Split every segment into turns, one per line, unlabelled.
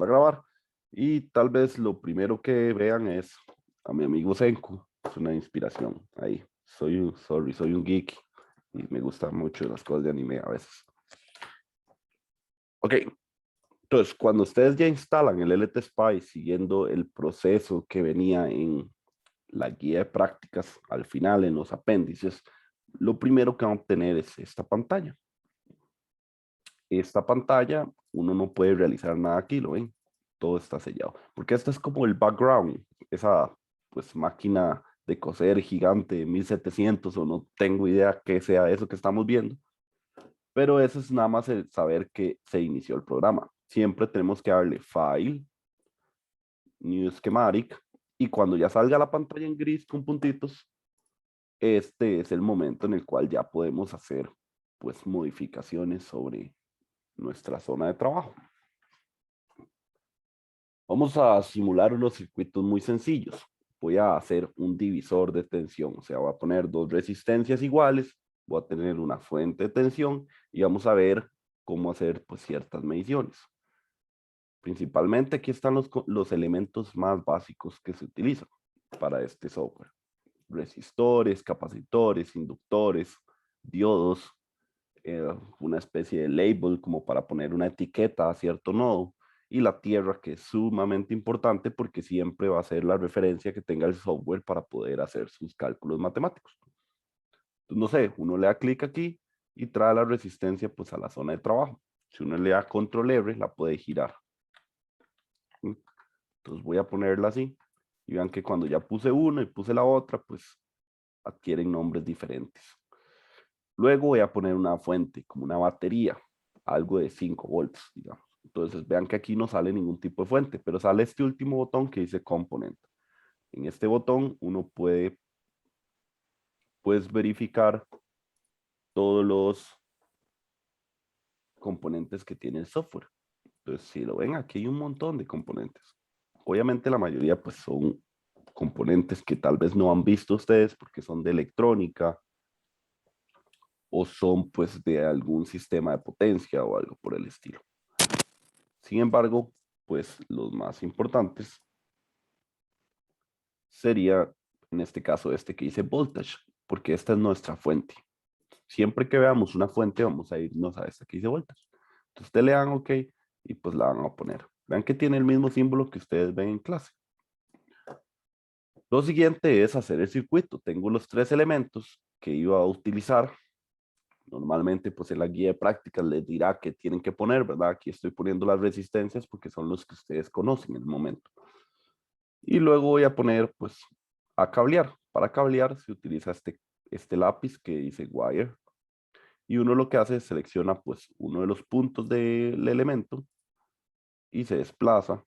a grabar. Y tal vez lo primero que vean es a mi amigo Senku. Es una inspiración ahí. Soy un geek y me gustan mucho las cosas de anime a veces. Ok, entonces cuando ustedes ya instalan el LT Spy siguiendo el proceso que venía en la guía de prácticas, al final en los apéndices, lo primero que van a obtener es esta pantalla. Esta pantalla, uno no puede realizar nada aquí, ¿lo ven? Todo está sellado. Porque este es como el background, esa pues máquina de coser gigante de 1700 o no tengo idea qué sea eso que estamos viendo. Pero eso es nada más el saber que se inició el programa. Siempre tenemos que darle File, New Schematic, y cuando ya salga la pantalla en gris con puntitos, este es el momento en el cual ya podemos hacer pues modificaciones sobre nuestra zona de trabajo. Vamos a simular unos circuitos muy sencillos. Voy a hacer un divisor de tensión, o sea, voy a poner dos resistencias iguales, voy a tener una fuente de tensión y vamos a ver cómo hacer pues ciertas mediciones. Principalmente aquí están los elementos más básicos que se utilizan para este software. Resistores, capacitores, inductores, diodos, una especie de label como para poner una etiqueta a cierto nodo, y la tierra, que es sumamente importante porque siempre va a ser la referencia que tenga el software para poder hacer sus cálculos matemáticos. Entonces, no sé, uno le da clic aquí y trae la resistencia pues a la zona de trabajo. Si uno le da control R, la puede girar. Entonces voy a ponerla así y vean que cuando ya puse una y puse la otra, pues adquieren nombres diferentes. Luego voy a poner una fuente, como una batería, algo de 5 volts, digamos. Entonces vean que aquí no sale ningún tipo de fuente, pero sale este último botón que dice Component. En este botón uno puede pues, verificar todos los componentes que tiene el software. Entonces, si lo ven, aquí hay un montón de componentes. Obviamente la mayoría pues son componentes que tal vez no han visto ustedes porque son de electrónica o son pues de algún sistema de potencia o algo por el estilo. Sin embargo, pues los más importantes sería en este caso este que dice voltage, porque esta es nuestra fuente. Siempre que veamos una fuente vamos a irnos a esta que dice voltage. Entonces ustedes le dan OK y pues la van a poner. Vean que tiene el mismo símbolo que ustedes ven en clase. Lo siguiente es hacer el circuito. Tengo los tres elementos que iba a utilizar. Normalmente, pues en la guía de prácticas les dirá que tienen que poner, ¿verdad? Aquí estoy poniendo las resistencias porque son los que ustedes conocen en el momento. Y luego voy a poner, pues, a cablear. Para cablear se utiliza este lápiz que dice wire. Y uno lo que hace es selecciona, pues, uno de los puntos del elemento y se desplaza,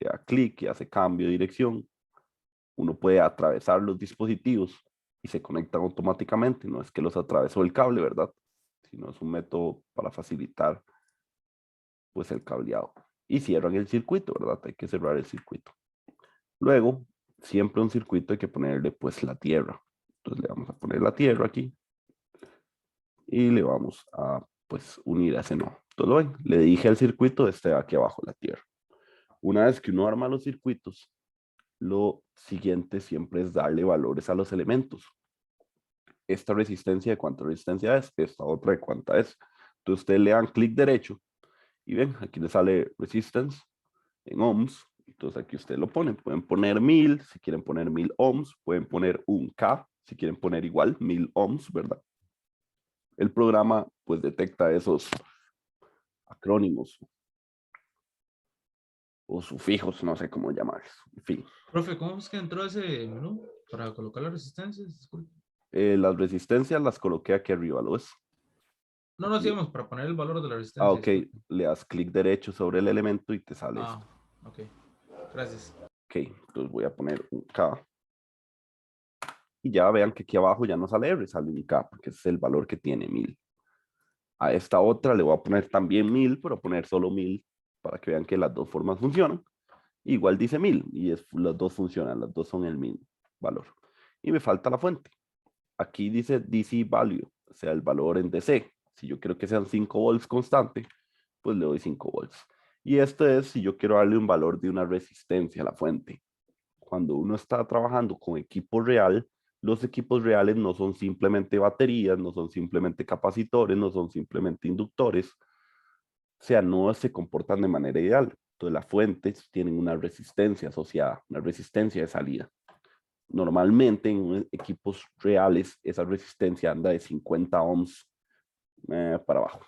le da clic y hace cambio de dirección. Uno puede atravesar los dispositivos y se conectan automáticamente. No es que los atravesó el cable, ¿verdad? Sino es un método para facilitar pues el cableado. Y cierran el circuito, ¿verdad? Hay que cerrar el circuito. Luego, siempre un circuito hay que ponerle pues la tierra. Entonces le vamos a poner la tierra aquí y le vamos a pues unir a ese nodo. Entonces lo ven, le dije al circuito este de aquí abajo, la tierra. Una vez que uno arma los circuitos, lo siguiente siempre es darle valores a los elementos. Esta resistencia de cuánta resistencia es, esta otra de cuánta es. Entonces ustedes le dan clic derecho y ven, aquí le sale resistance en ohms. Entonces aquí ustedes lo ponen. Pueden poner 1000, si quieren poner 1000 ohms. Pueden poner un K, si quieren poner igual, 1000 ohms, ¿verdad? El programa pues detecta esos acrónimos o sufijos, no sé cómo llamarlos. En fin.
Profe, ¿cómo es que entró ese menú para colocar las resistencias? Disculpe.
Las resistencias las coloqué aquí arriba, ¿lo ves?
No, no,
Aquí.
digamos, para poner el valor de la
Ah,
resistencia,
ok.
disculpe.
Le das clic derecho sobre el elemento y te sale
Ah,
esto.
ok. Gracias.
Ok, entonces voy a poner un K. Y ya vean que aquí abajo ya no sale R, sale un K, porque ese es el valor que tiene 1000. A esta otra le voy a poner también 1000, pero poner solo 1000 para que vean que las dos formas funcionan. Igual dice 1000 y las dos funcionan, las dos son el mismo valor. Y me falta la fuente. Aquí dice DC value, o sea, el valor en DC. Si yo quiero que sean 5 volts constante, pues le doy 5 volts. Y esto es si yo quiero darle un valor de una resistencia a la fuente. Cuando uno está trabajando con equipo real, los equipos reales no son simplemente baterías, no son simplemente capacitores, no son simplemente inductores, o sea, no se comportan de manera ideal. Entonces, las fuentes tienen una resistencia asociada, una resistencia de salida. Normalmente en equipos reales, esa resistencia anda de 50 ohms para abajo.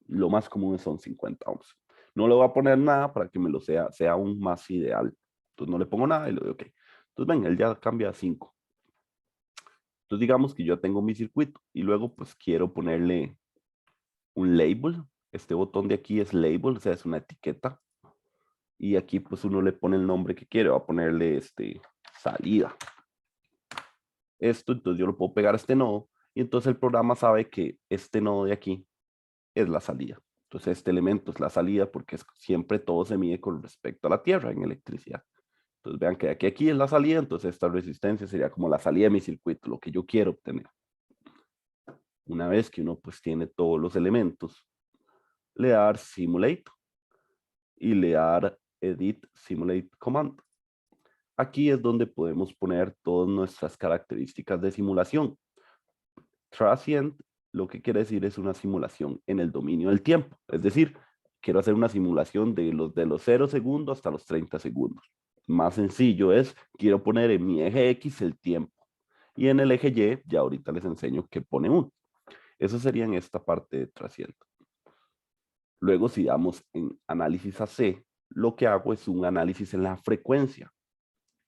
Lo más común son 50 ohms. No le voy a poner nada para que me lo sea aún más ideal. Entonces no le pongo nada y le doy OK. Entonces ven, él ya cambia a 5. Entonces digamos que yo tengo mi circuito y luego pues quiero ponerle un label. Este botón de aquí es label, o sea, es una etiqueta. Y aquí pues uno le pone el nombre que quiere. Va a ponerle salida. Esto, entonces yo lo puedo pegar a este nodo y entonces el programa sabe que este nodo de aquí es la salida. Entonces este elemento es la salida porque siempre todo se mide con respecto a la Tierra en electricidad. Entonces vean que aquí es la salida, entonces esta resistencia sería como la salida de mi circuito, lo que yo quiero obtener. Una vez que uno pues tiene todos los elementos, le da dar simulate y le da dar edit simulate command. Aquí es donde podemos poner todas nuestras características de simulación. Transient lo que quiere decir es una simulación en el dominio del tiempo. Es decir, quiero hacer una simulación de los 0 segundos hasta los 30 segundos. Más sencillo es, quiero poner en mi eje X el tiempo. Y en el eje Y, ya ahorita les enseño que pone 1. Eso sería en esta parte de transient. Luego, si damos en análisis AC, lo que hago es un análisis en la frecuencia.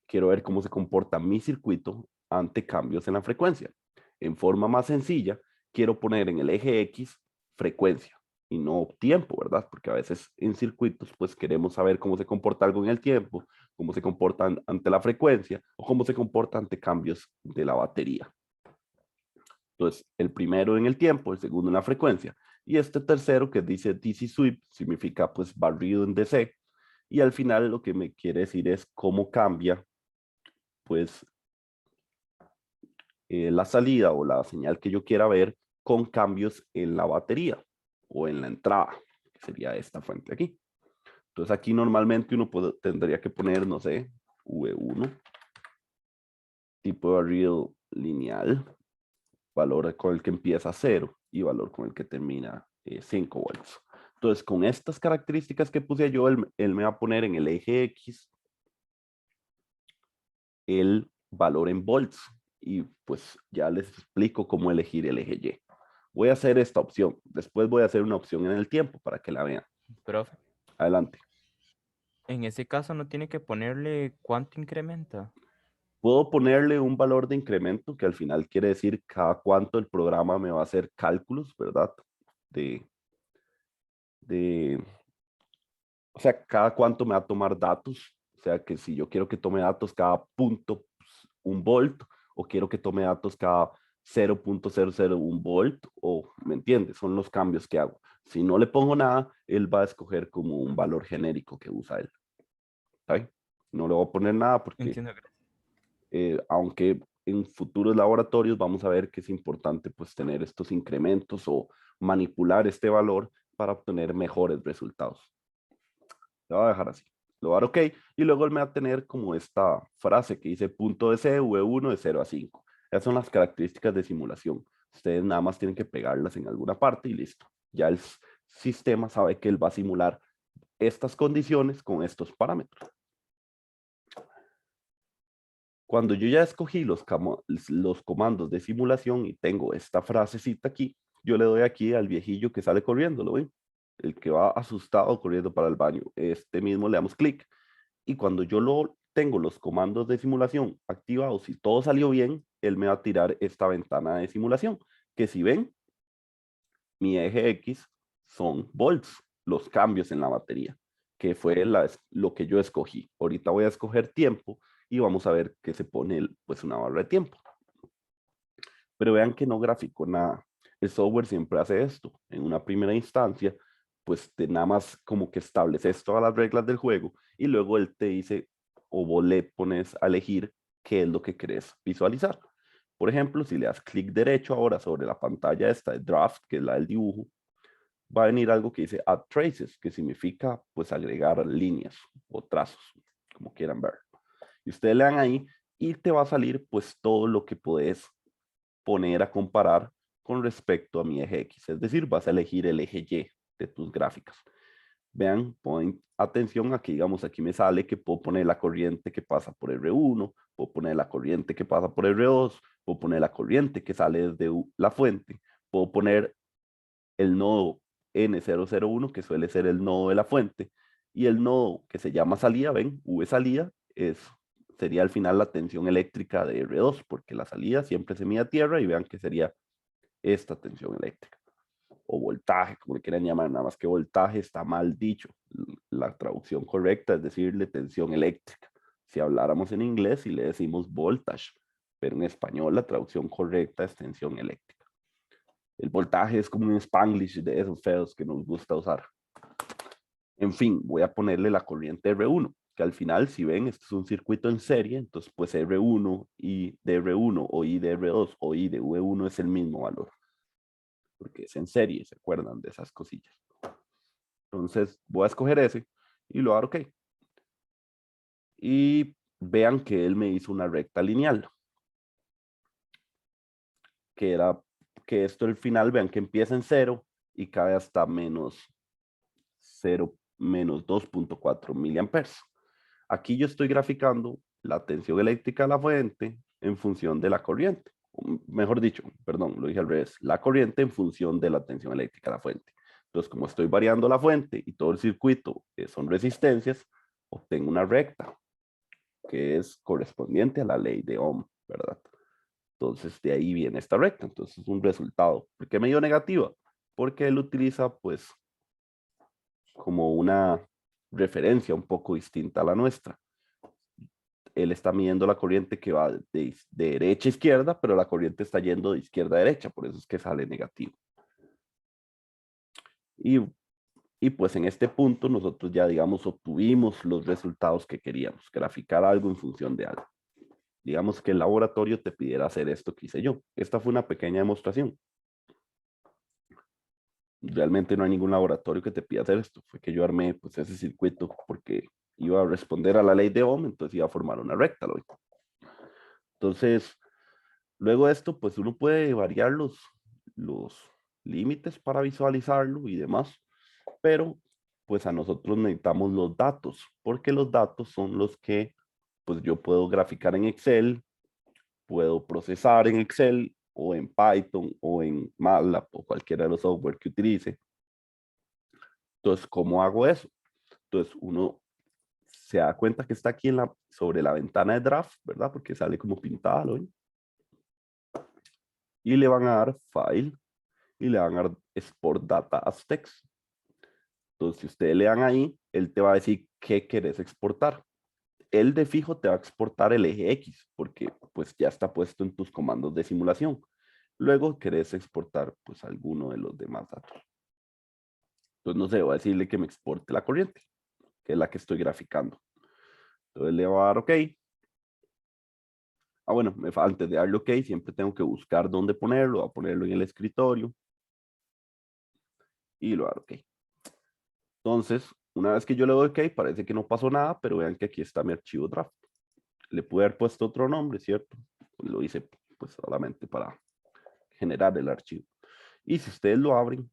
Quiero ver cómo se comporta mi circuito ante cambios en la frecuencia. En forma más sencilla, quiero poner en el eje X frecuencia y no tiempo, ¿verdad? Porque a veces en circuitos pues queremos saber cómo se comporta algo en el tiempo, cómo se comporta ante la frecuencia o cómo se comporta ante cambios de la batería. Entonces, el primero en el tiempo, el segundo en la frecuencia. Y este tercero que dice DC sweep significa pues barrido en DC. Y al final lo que me quiere decir es cómo cambia pues la salida o la señal que yo quiera ver con cambios en la batería o en la entrada, que sería esta fuente aquí. Entonces aquí normalmente uno tendría que poner, no sé, V1, tipo de barrido lineal, valor con el que empieza 0 y valor con el que termina 5 volts. Entonces con estas características que puse yo, él me va a poner en el eje X el valor en volts y pues ya les explico cómo elegir el eje Y. Voy a hacer esta opción, después voy a hacer una opción en el tiempo para que la vean.
Profe,
Adelante.
en ese caso no tiene que ponerle cuánto incrementa.
Puedo ponerle un valor de incremento que al final quiere decir cada cuánto el programa me va a hacer cálculos, ¿verdad? De, de, o sea, cada cuánto me va a tomar datos. O sea, que si yo quiero que tome datos cada punto, pues, 1 volt, o quiero que tome datos cada 0.001 volt, o, ¿me entiendes? Son los cambios que hago. Si no le pongo nada, él va a escoger como un valor genérico que usa él. ¿Sí? No le voy a poner nada porque,
Entiendo.
aunque en futuros laboratorios vamos a ver que es importante pues tener estos incrementos o manipular este valor para obtener mejores resultados. Lo voy a dejar así. Lo voy a dar OK y luego él me va a tener como esta frase que dice punto de C, V1 de 0 a 5. Esas son las características de simulación. Ustedes nada más tienen que pegarlas en alguna parte y listo. Ya el sistema sabe que él va a simular estas condiciones con estos parámetros. Cuando yo ya escogí los comandos de simulación y tengo esta frasecita aquí, yo le doy aquí al viejillo que sale corriendo, ¿lo ven? El que va asustado corriendo para el baño. Este mismo le damos clic y cuando yo tengo los comandos de simulación activados y todo salió bien, él me va a tirar esta ventana de simulación, que si ven, mi eje X son volts, los cambios en la batería, que fue lo que yo escogí. Ahorita voy a escoger tiempo y vamos a ver que se pone pues una barra de tiempo. Pero vean que no gráfico nada. El software siempre hace esto. En una primera instancia, pues nada más como que estableces todas las reglas del juego y luego él te dice o vos le pones a elegir qué es lo que querés visualizar. Por ejemplo, si le das clic derecho ahora sobre la pantalla esta de draft, que es la del dibujo, va a venir algo que dice add traces, que significa pues agregar líneas o trazos, como quieran ver. Y ustedes le dan ahí y te va a salir pues todo lo que puedes poner a comparar con respecto a mi eje X. Es decir, vas a elegir el eje Y de tus gráficas. Vean, ponen atención aquí, digamos, aquí me sale que puedo poner la corriente que pasa por R1, puedo poner la corriente que pasa por R2, puedo poner la corriente que sale desde la fuente, puedo poner el nodo N001, que suele ser el nodo de la fuente, y el nodo que se llama salida, ven, V salida, sería al final la tensión eléctrica de R2, porque la salida siempre se mide a tierra y vean que sería esta tensión eléctrica. O voltaje, como le quieran llamar, nada más que voltaje está mal dicho. La traducción correcta es decirle tensión eléctrica. Si habláramos en inglés y le decimos voltage, pero en español la traducción correcta es tensión eléctrica. El voltaje es como un Spanglish de esos feos que nos gusta usar. En fin, voy a ponerle la corriente R1, que al final, si ven, este es un circuito en serie, entonces pues R1 y de R1 o I de R2 o I de V1 es el mismo valor, porque es en serie, ¿se acuerdan de esas cosillas? Entonces voy a escoger ese y lo hago OK. Y vean que él me hizo una recta lineal, que era que esto al final, vean que empieza en 0 y cae hasta menos 2.4 miliamperes. Aquí yo estoy graficando la tensión eléctrica de la fuente en función de la corriente. Mejor dicho, perdón, lo dije al revés, la corriente en función de la tensión eléctrica de la fuente. Entonces, como estoy variando la fuente y todo el circuito son resistencias, obtengo una recta que es correspondiente a la ley de Ohm, ¿verdad? Entonces, de ahí viene esta recta. Entonces, es un resultado. ¿Por qué me dio negativa? Porque él utiliza, pues, como una referencia un poco distinta a la nuestra. Él está midiendo la corriente que va de derecha a izquierda, pero la corriente está yendo de izquierda a derecha, por eso es que sale negativo. Y pues en este punto nosotros ya, digamos, obtuvimos los resultados que queríamos, graficar algo en función de algo. Digamos que el laboratorio te pidiera hacer esto que hice yo. Esta fue una pequeña demostración. Realmente no hay ningún laboratorio que te pida hacer esto. Fue que yo armé pues ese circuito porque iba a responder a la ley de Ohm, entonces iba a formar una recta. ¿Lo? Entonces, luego de esto, pues uno puede variar los límites para visualizarlo y demás, pero pues a nosotros necesitamos los datos, porque los datos son los que pues yo puedo graficar en Excel, puedo procesar en Excel o en Python o en MATLAB o cualquiera de los software que utilice. Entonces, ¿cómo hago eso? Entonces, uno se da cuenta que está aquí sobre la ventana de draft, ¿verdad? Porque sale como pintada, ¿lo ven? Y le van a dar File y le van a dar Export Data as Text. Entonces, si ustedes le dan ahí, él te va a decir qué querés exportar. Él de fijo te va a exportar el eje X, porque pues ya está puesto en tus comandos de simulación. Luego querés exportar pues alguno de los demás datos. Entonces, no sé, voy a decirle que me exporte la corriente, que es la que estoy graficando. Entonces le voy a dar OK. Bueno, antes de darle OK, siempre tengo que buscar dónde ponerlo. Voy a ponerlo en el escritorio. Y lo voy a dar OK. Entonces, una vez que yo le doy OK, parece que no pasó nada, pero vean que aquí está mi archivo draft. Le pude haber puesto otro nombre, ¿cierto? Lo hice pues solamente para generar el archivo. Y si ustedes lo abren,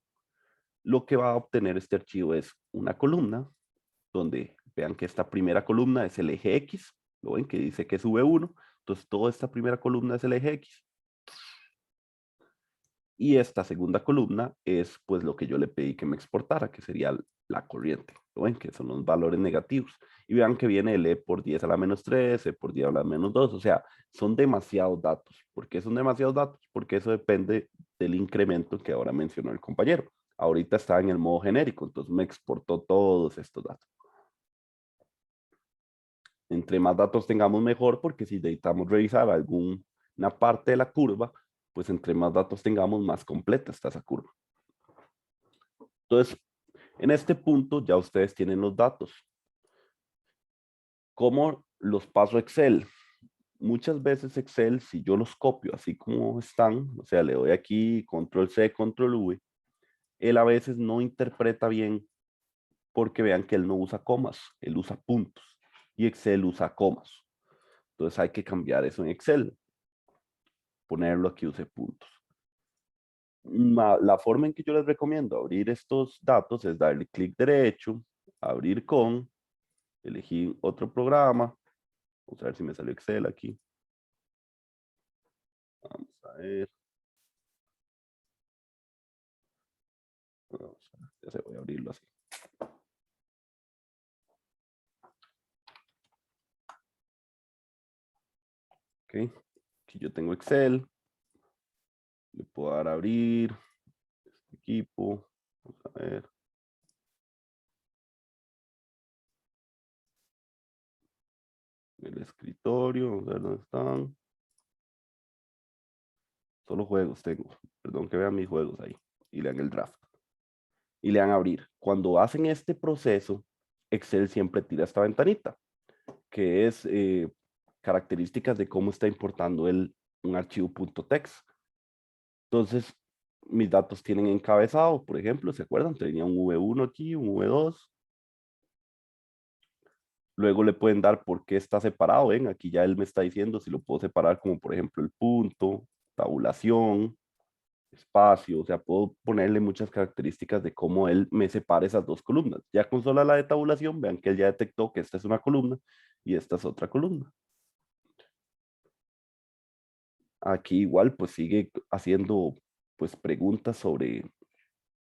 lo que va a obtener este archivo es una columna donde vean que esta primera columna es el eje X, lo ven que dice que es V1, entonces toda esta primera columna es el eje X. Y esta segunda columna es pues lo que yo le pedí que me exportara, que sería la corriente, lo ven que son los valores negativos. Y vean que viene el E por 10 a la menos 3, E por 10 a la menos 2, o sea, son demasiados datos. ¿Por qué son demasiados datos? Porque eso depende del incremento que ahora mencionó el compañero. Ahorita está en el modo genérico, entonces me exportó todos estos datos. Entre más datos tengamos mejor, porque si necesitamos revisar alguna parte de la curva, pues entre más datos tengamos, más completa está esa curva. Entonces, en este punto ya ustedes tienen los datos. ¿Cómo los paso a Excel? Muchas veces Excel, si yo los copio así como están, o sea, le doy aquí, control C, control V, él a veces no interpreta bien porque vean que él no usa comas, él usa puntos y Excel usa comas. Entonces hay que cambiar eso en Excel, ponerlo aquí use puntos. La forma en que yo les recomiendo abrir estos datos es darle clic derecho, abrir con, elegir otro programa. Vamos a ver si me salió Excel aquí. Vamos a ver. Vamos a ver, ya se voy a abrirlo así. Ok, aquí yo tengo Excel. Le puedo dar a abrir este equipo. Vamos a ver. El escritorio, vamos a ver dónde están. Solo juegos tengo. Perdón que vean mis juegos ahí. Y lean el draft. Y le dan a abrir. Cuando hacen este proceso, Excel siempre tira esta ventanita, que es características de cómo está importando un archivo .text. Entonces, mis datos tienen encabezado, por ejemplo, ¿se acuerdan? Tenía un V1 aquí, un V2. Luego le pueden dar por qué está separado, ¿ven? Aquí ya él me está diciendo si lo puedo separar como, por ejemplo, el punto, tabulación, espacio, o sea, puedo ponerle muchas características de cómo él me separa esas dos columnas. Ya con sola la de tabulación, vean que él ya detectó que esta es una columna y esta es otra columna. Aquí igual pues sigue haciendo pues preguntas sobre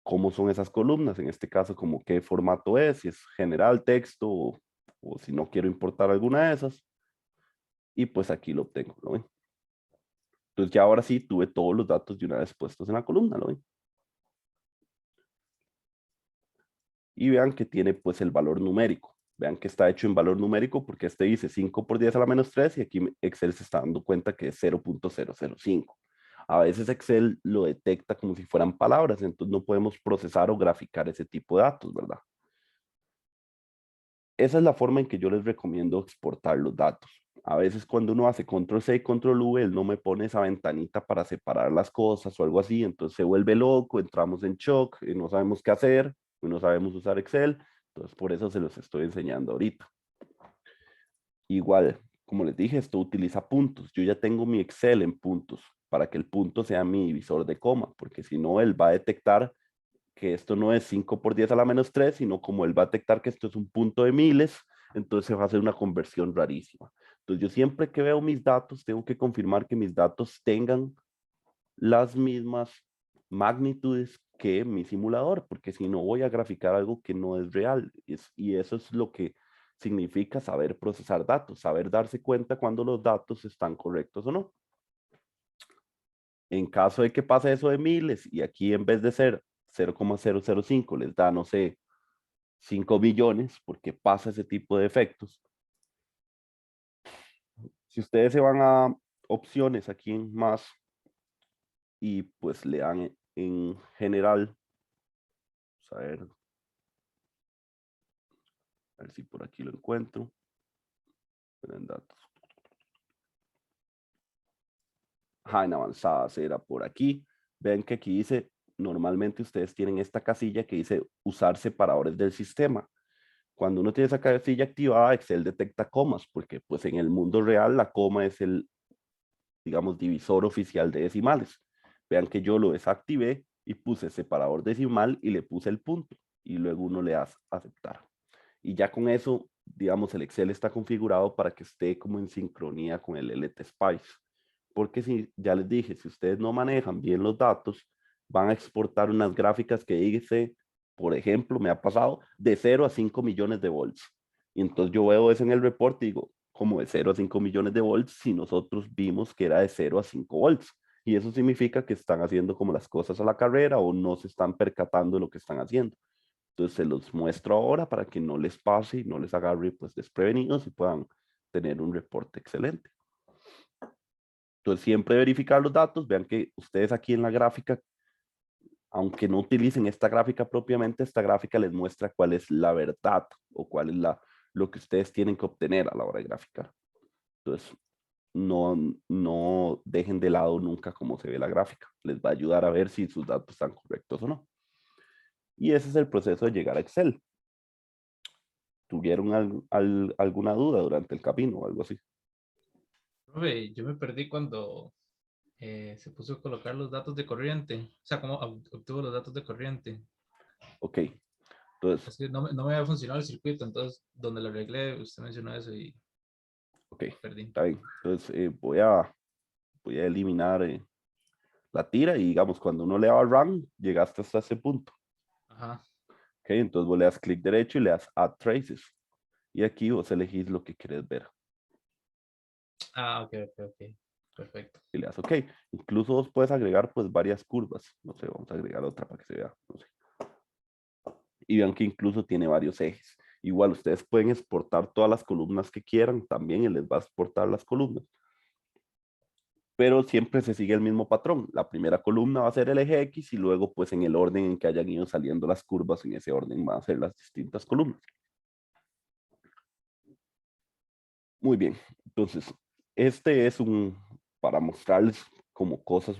cómo son esas columnas, en este caso como qué formato es, si es general, texto o si no quiero importar alguna de esas. Y pues aquí lo obtengo, ¿no ven? Entonces ya ahora sí tuve todos los datos de una vez puestos en la columna, ¿no ven? Y vean que tiene pues el valor numérico. Vean que está hecho en valor numérico porque este dice 5 por 10 a la menos 3 y aquí Excel se está dando cuenta que es 0.005. A veces Excel lo detecta como si fueran palabras, entonces no podemos procesar o graficar ese tipo de datos, ¿verdad? Esa es la forma en que yo les recomiendo exportar los datos. A veces cuando uno hace control C y control V, él no me pone esa ventanita para separar las cosas o algo así, entonces se vuelve loco, entramos en shock, y no sabemos qué hacer, y no sabemos usar Excel, entonces por eso se los estoy enseñando ahorita. Igual, como les dije, esto utiliza puntos. Yo ya tengo mi Excel en puntos para que el punto sea mi divisor de coma, porque si no, él va a detectar que esto no es 5 por 10 a la menos 3, sino como él va a detectar que esto es un punto de miles, entonces se va a hacer una conversión rarísima. Entonces yo siempre que veo mis datos, tengo que confirmar que mis datos tengan las mismas magnitudes que mi simulador, porque si no voy a graficar algo que no es real. Y eso es lo que significa saber procesar datos, saber darse cuenta cuando los datos están correctos o no. En caso de que pase eso de miles y aquí en vez de ser 0,005 les da, no sé, 5 millones, porque pasa ese tipo de efectos. Si ustedes se van a opciones aquí en más y pues le dan en general, vamos a ver si por aquí lo encuentro. En datos. Ajá, en avanzadas era por aquí. Ven que aquí dice, normalmente ustedes tienen esta casilla que dice usar separadores del sistema. Cuando uno tiene esa casilla activada, Excel detecta comas, porque pues en el mundo real la coma es el, digamos, divisor oficial de decimales. Vean que yo lo desactivé y puse separador decimal y le puse el punto y luego uno le hace aceptar. Y ya con eso, digamos, el Excel está configurado para que esté como en sincronía con el LTSpice. Porque si, ya les dije, si ustedes no manejan bien los datos, van a exportar unas gráficas que dice, por ejemplo, me ha pasado de 0 a 5 millones de volts. Y entonces yo veo eso en el reporte y digo, como de 0 a 5 millones de volts si nosotros vimos que era de 0 a 5 volts. Y eso significa que están haciendo como las cosas a la carrera o no se están percatando de lo que están haciendo. Entonces se los muestro ahora para que no les pase y no les agarre pues desprevenidos y puedan tener un reporte excelente. Entonces siempre verificar los datos. Vean que ustedes aquí en la gráfica, aunque no utilicen esta gráfica propiamente, esta gráfica les muestra cuál es la verdad o cuál es lo que ustedes tienen que obtener a la hora de graficar. Entonces, no dejen de lado nunca cómo se ve la gráfica. Les va a ayudar a ver si sus datos están correctos o no. Y ese es el proceso de llegar a Excel. ¿Tuvieron alguna duda durante el camino o algo así?
Profe, yo me perdí cuando se puso a colocar los datos de corriente. O sea, cómo obtuvo los datos de corriente.
Ok, entonces,
Es que no me había funcionado el circuito, entonces donde lo arreglé, usted mencionó eso y
ok,
perdí.
está bien. Entonces, voy a eliminar la tira y digamos, cuando uno le da run, llegaste hasta ese punto.
Ajá.
Ok, entonces vos le das clic derecho y le das Add Traces. Y aquí vos elegís lo que querés ver.
Ah, ok, ok, ok. Perfecto.
Y le das OK. Incluso vos puedes agregar pues varias curvas. No sé, vamos a agregar otra para que se vea. No sé. Y vean que incluso tiene varios ejes. Igual ustedes pueden exportar todas las columnas que quieran también y les va a exportar las columnas. Pero siempre se sigue el mismo patrón. La primera columna va a ser el eje X y luego pues en el orden en que hayan ido saliendo las curvas, en ese orden van a ser las distintas columnas. Muy bien. Entonces, este es para mostrarles como cosas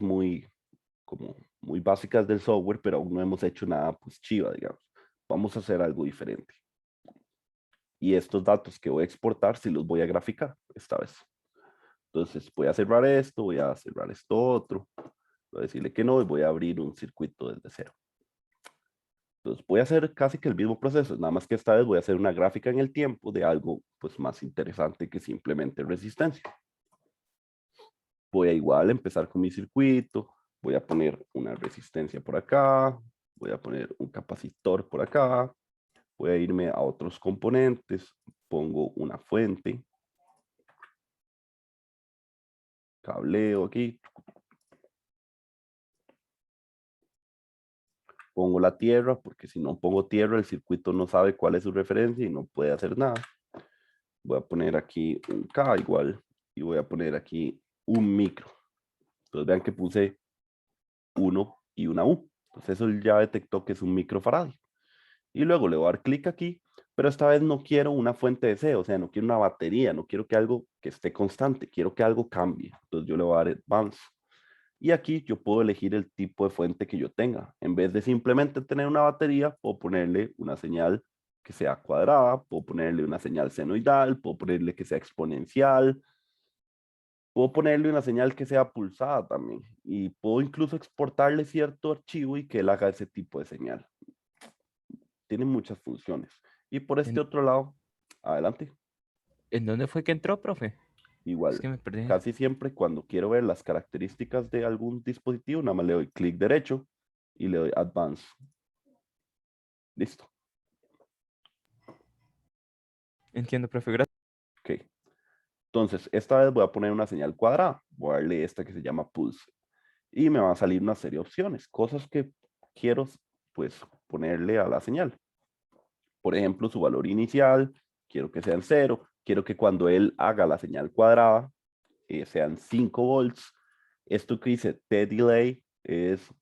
como muy básicas del software, pero aún no hemos hecho nada pues chiva, digamos. Vamos a hacer algo diferente. Y estos datos que voy a exportar, sí los voy a graficar esta vez. Entonces voy a cerrar esto, voy a cerrar esto otro, voy a decirle que no y voy a abrir un circuito desde cero. Entonces voy a hacer casi que el mismo proceso, nada más que esta vez voy a hacer una gráfica en el tiempo de algo pues más interesante que simplemente resistencia. Voy a igual empezar con mi circuito, voy a poner una resistencia por acá, voy a poner un capacitor por acá, voy a irme a otros componentes, pongo una fuente, cableo aquí, pongo la tierra, porque si no pongo tierra, el circuito no sabe cuál es su referencia y no puede hacer nada. Voy a poner aquí un K igual y voy a poner aquí un micro. Entonces vean que puse 1 y una U. Entonces eso ya detectó que es un microfarad. Y luego le voy a dar clic aquí, pero esta vez no quiero una fuente de C, o sea, no quiero una batería, no quiero que algo que esté constante, quiero que algo cambie. Entonces yo le voy a dar Advance. Y aquí yo puedo elegir el tipo de fuente que yo tenga. En vez de simplemente tener una batería, puedo ponerle una señal que sea cuadrada, puedo ponerle una señal senoidal, puedo ponerle que sea exponencial, puedo ponerle una señal que sea pulsada también. Y puedo incluso exportarle cierto archivo y que él haga ese tipo de señal. Tiene muchas funciones. Y por este
¿En,
otro lado, adelante,
en dónde fue que entró, profe? Es
igual,
que me perdí.
casi siempre cuando quiero ver las características de algún dispositivo, nada más le doy clic derecho y le doy Advance. Listo.
Entiendo, profe. Gracias.
Ok. Entonces, esta vez voy a poner una señal cuadrada. Voy a darle esta que se llama Pulse. Y me va a salir una serie de opciones, cosas que quiero, pues, ponerle a la señal. Por ejemplo, su valor inicial, quiero que sean 0. Quiero que cuando él haga la señal cuadrada, sean 5 volts. Esto que dice T-delay es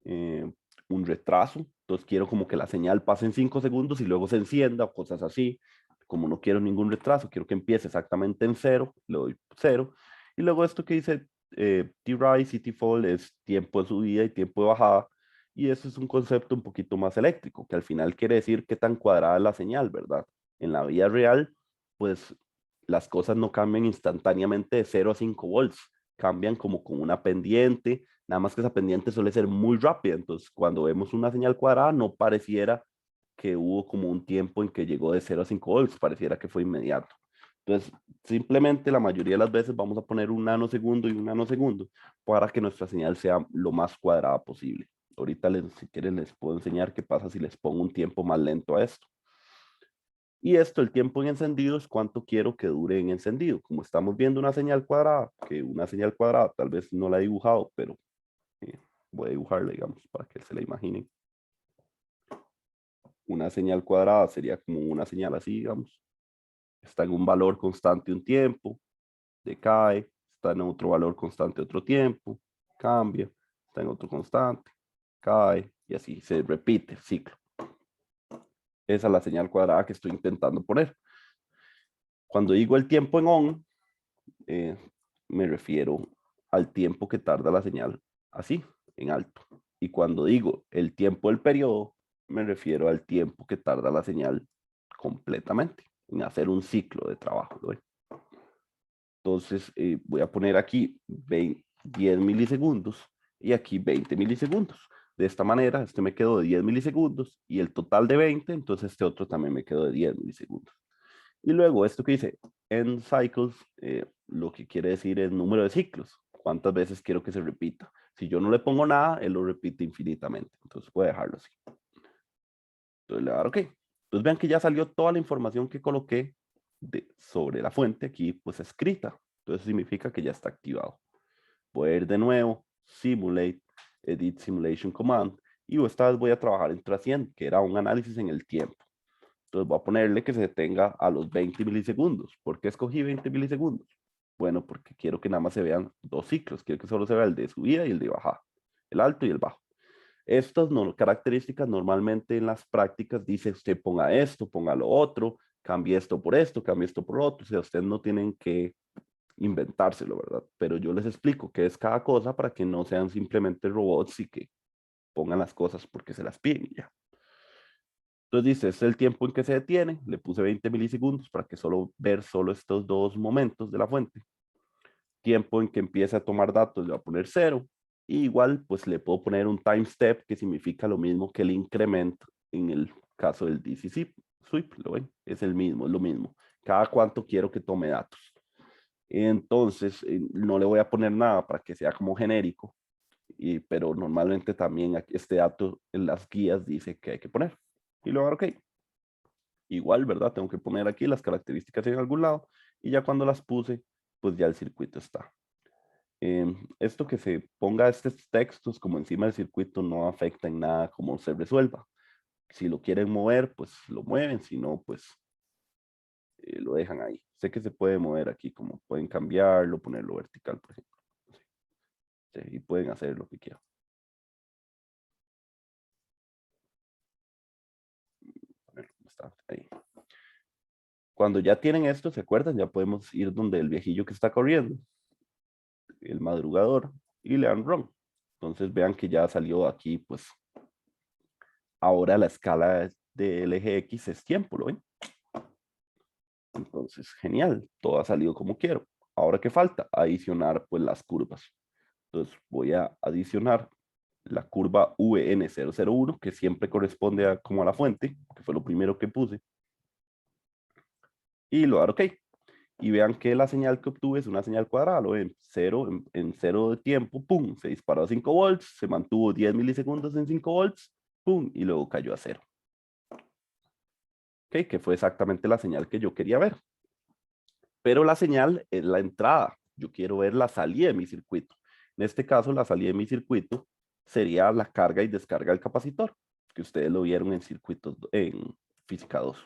un retraso. Entonces quiero como que la señal pase en 5 segundos y luego se encienda o cosas así. Como no quiero ningún retraso, quiero que empiece exactamente en 0, le doy 0. Y luego esto que dice T-rise y T-fall es tiempo de subida y tiempo de bajada. Y eso es un concepto un poquito más eléctrico, que al final quiere decir qué tan cuadrada es la señal, ¿verdad? En la vida real, pues las cosas no cambian instantáneamente de 0 a 5 volts, cambian como con una pendiente, nada más que esa pendiente suele ser muy rápida, entonces cuando vemos una señal cuadrada no pareciera que hubo como un tiempo en que llegó de 0 a 5 volts, pareciera que fue inmediato. Entonces, simplemente la mayoría de las veces vamos a poner un nanosegundo y un nanosegundo para que nuestra señal sea lo más cuadrada posible. Ahorita, si quieren, les puedo enseñar qué pasa si les pongo un tiempo más lento a esto. Y esto, el tiempo en encendido, es cuánto quiero que dure en encendido. Como estamos viendo una señal cuadrada, que una señal cuadrada tal vez no la he dibujado, pero voy a dibujarla, digamos, para que se la imaginen. Una señal cuadrada sería como una señal así, digamos. Está en un valor constante un tiempo, decae, está en otro valor constante otro tiempo, cambia, está en otro constante, cae, y así se repite el ciclo. Esa es la señal cuadrada que estoy intentando poner. Cuando digo el tiempo en on, eh, me refiero al tiempo que tarda la señal así, en alto. Y cuando digo el tiempo del periodo, me refiero al tiempo que tarda la señal completamente en hacer un ciclo de trabajo, ¿lo ven? Entonces voy a poner aquí 10 milisegundos y aquí 20 milisegundos. De esta manera, este me quedó de 10 milisegundos y el total de 20, entonces este otro también me quedó de 10 milisegundos. Y luego esto que dice end cycles, lo que quiere decir es número de ciclos. ¿Cuántas veces quiero que se repita? Si yo no le pongo nada, él lo repite infinitamente. Entonces voy a dejarlo así. Entonces le voy a dar OK. Entonces vean que ya salió toda la información que coloqué sobre la fuente aquí, pues escrita. Entonces significa que ya está activado. Voy a ir de nuevo, simulate, edit simulation command, y esta vez voy a trabajar en Transient, que era un análisis en el tiempo. Entonces voy a ponerle que se detenga a los 20 milisegundos. ¿Por qué escogí 20 milisegundos? Bueno, porque quiero que nada más se vean dos ciclos. Quiero que solo se vea el de subida y el de bajada. El alto y el bajo. Estas características normalmente en las prácticas dice usted ponga esto, ponga lo otro, cambie esto por esto, cambie esto por lo otro. O sea, ustedes no tienen que inventárselo, ¿verdad? Pero yo les explico qué es cada cosa para que no sean simplemente robots y que pongan las cosas porque se las piden y ya. Entonces dice, es el tiempo en que se detiene, le puse 20 milisegundos para que ver solo estos dos momentos de la fuente. Tiempo en que empieza a tomar datos, le voy a poner 0. Y igual, pues le puedo poner un time step que significa lo mismo que el incremento en el caso del DC sweep, ¿lo ven? Es el mismo, es lo mismo. Cada cuánto quiero que tome datos. Entonces, no le voy a poner nada para que sea como genérico, pero normalmente también este dato en las guías dice que hay que poner. Y luego, OK. Igual, ¿verdad? Tengo que poner aquí las características en algún lado y ya cuando las puse, pues ya el circuito está. Esto que se ponga estos textos como encima del circuito no afecta en nada cómo se resuelva. Si lo quieren mover, pues lo mueven, si no, pues lo dejan ahí. Sé que se puede mover aquí, como pueden cambiarlo, ponerlo vertical, por ejemplo. Sí, y pueden hacer lo que quieran. Ponerlo como está ahí. Cuando ya tienen esto, ¿se acuerdan? Ya podemos ir donde el viejillo que está corriendo, el madrugador, y le dan run. Entonces vean que ya salió aquí, pues ahora la escala del eje X es tiempo, ¿lo ven? Entonces, genial, todo ha salido como quiero. Ahora, ¿qué falta? Adicionar pues las curvas. Entonces voy a adicionar la curva VN001, que siempre corresponde a, como a la fuente, que fue lo primero que puse. Y lo haré OK. Y vean que la señal que obtuve es una señal cuadrada, lo ven, en 0 de tiempo, pum, se disparó a 5 volts, se mantuvo 10 milisegundos en 5 volts, pum, y luego cayó a 0. OK, que fue exactamente la señal que yo quería ver. Pero la señal es la entrada, yo quiero ver la salida de mi circuito. En este caso, la salida de mi circuito sería la carga y descarga del capacitor, que ustedes lo vieron en circuitos, en física 2.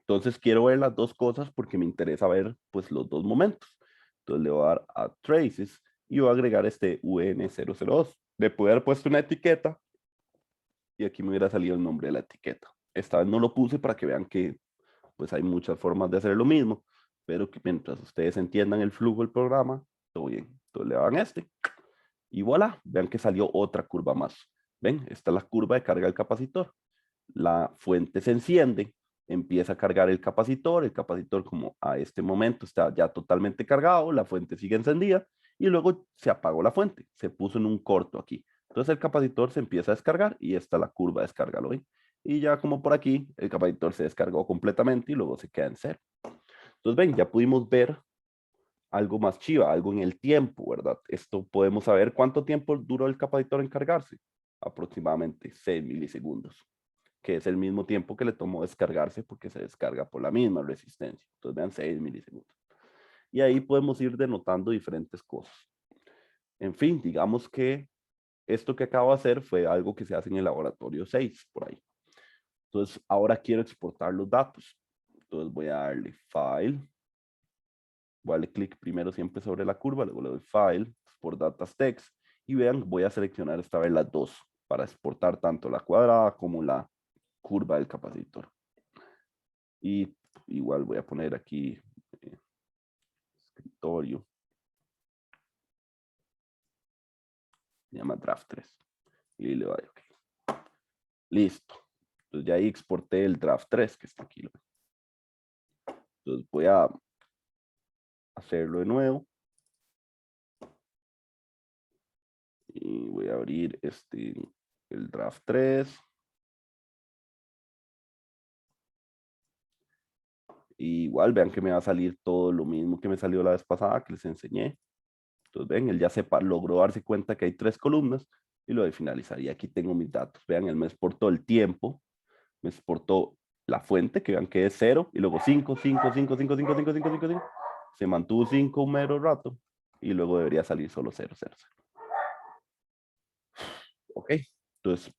Entonces quiero ver las dos cosas porque me interesa ver pues los dos momentos. Entonces le voy a dar a Traces y voy a agregar este UN002. Le pude haber puesto una etiqueta y aquí me hubiera salido el nombre de la etiqueta. Esta vez no lo puse para que vean que pues hay muchas formas de hacer lo mismo, pero que mientras ustedes entiendan el flujo del programa, todo bien. Entonces le dan este y voilà, vean que salió otra curva más. ¿Ven? Esta es la curva de carga del capacitor. La fuente se enciende, empieza a cargar el capacitor como a este momento está ya totalmente cargado, la fuente sigue encendida y luego se apagó la fuente, se puso en un corto aquí. Entonces el capacitor se empieza a descargar y esta es la curva de descarga, ¿lo ven? Y ya como por aquí, el capacitor se descargó completamente y luego se queda en cero. Entonces ven, ya pudimos ver algo más chiva, algo en el tiempo, ¿verdad? Esto podemos saber cuánto tiempo duró el capacitor en cargarse. Aproximadamente 6 milisegundos, que es el mismo tiempo que le tomó descargarse porque se descarga por la misma resistencia. Entonces vean 6 milisegundos. Y ahí podemos ir denotando diferentes cosas. En fin, digamos que esto que acabo de hacer fue algo que se hace en el laboratorio 6, por ahí. Entonces ahora quiero exportar los datos. Entonces voy a darle File. Voy a darle clic primero siempre sobre la curva, luego le doy File, Export Data as Text. Y vean, voy a seleccionar esta vez las dos para exportar tanto la cuadrada como la curva del capacitor. Y igual voy a poner aquí escritorio. Se llama Draft 3. Y le doy OK. Listo. Entonces ya ahí exporté el draft 3 que está aquí. Entonces voy a hacerlo de nuevo. Y voy a abrir el draft 3. Y igual vean que me va a salir todo lo mismo que me salió la vez pasada que les enseñé. Entonces ven, él ya logró darse cuenta que hay 3 columnas y lo de finalizar. Y aquí tengo mis datos. Vean, él me exportó el tiempo, me exportó la fuente, que vean que es 0, y luego 5, 5, 5, 5, 5, 5, 5, 5, 5. Se mantuvo 5 un mero rato y luego debería salir solo 0, 0, 0. Ok, entonces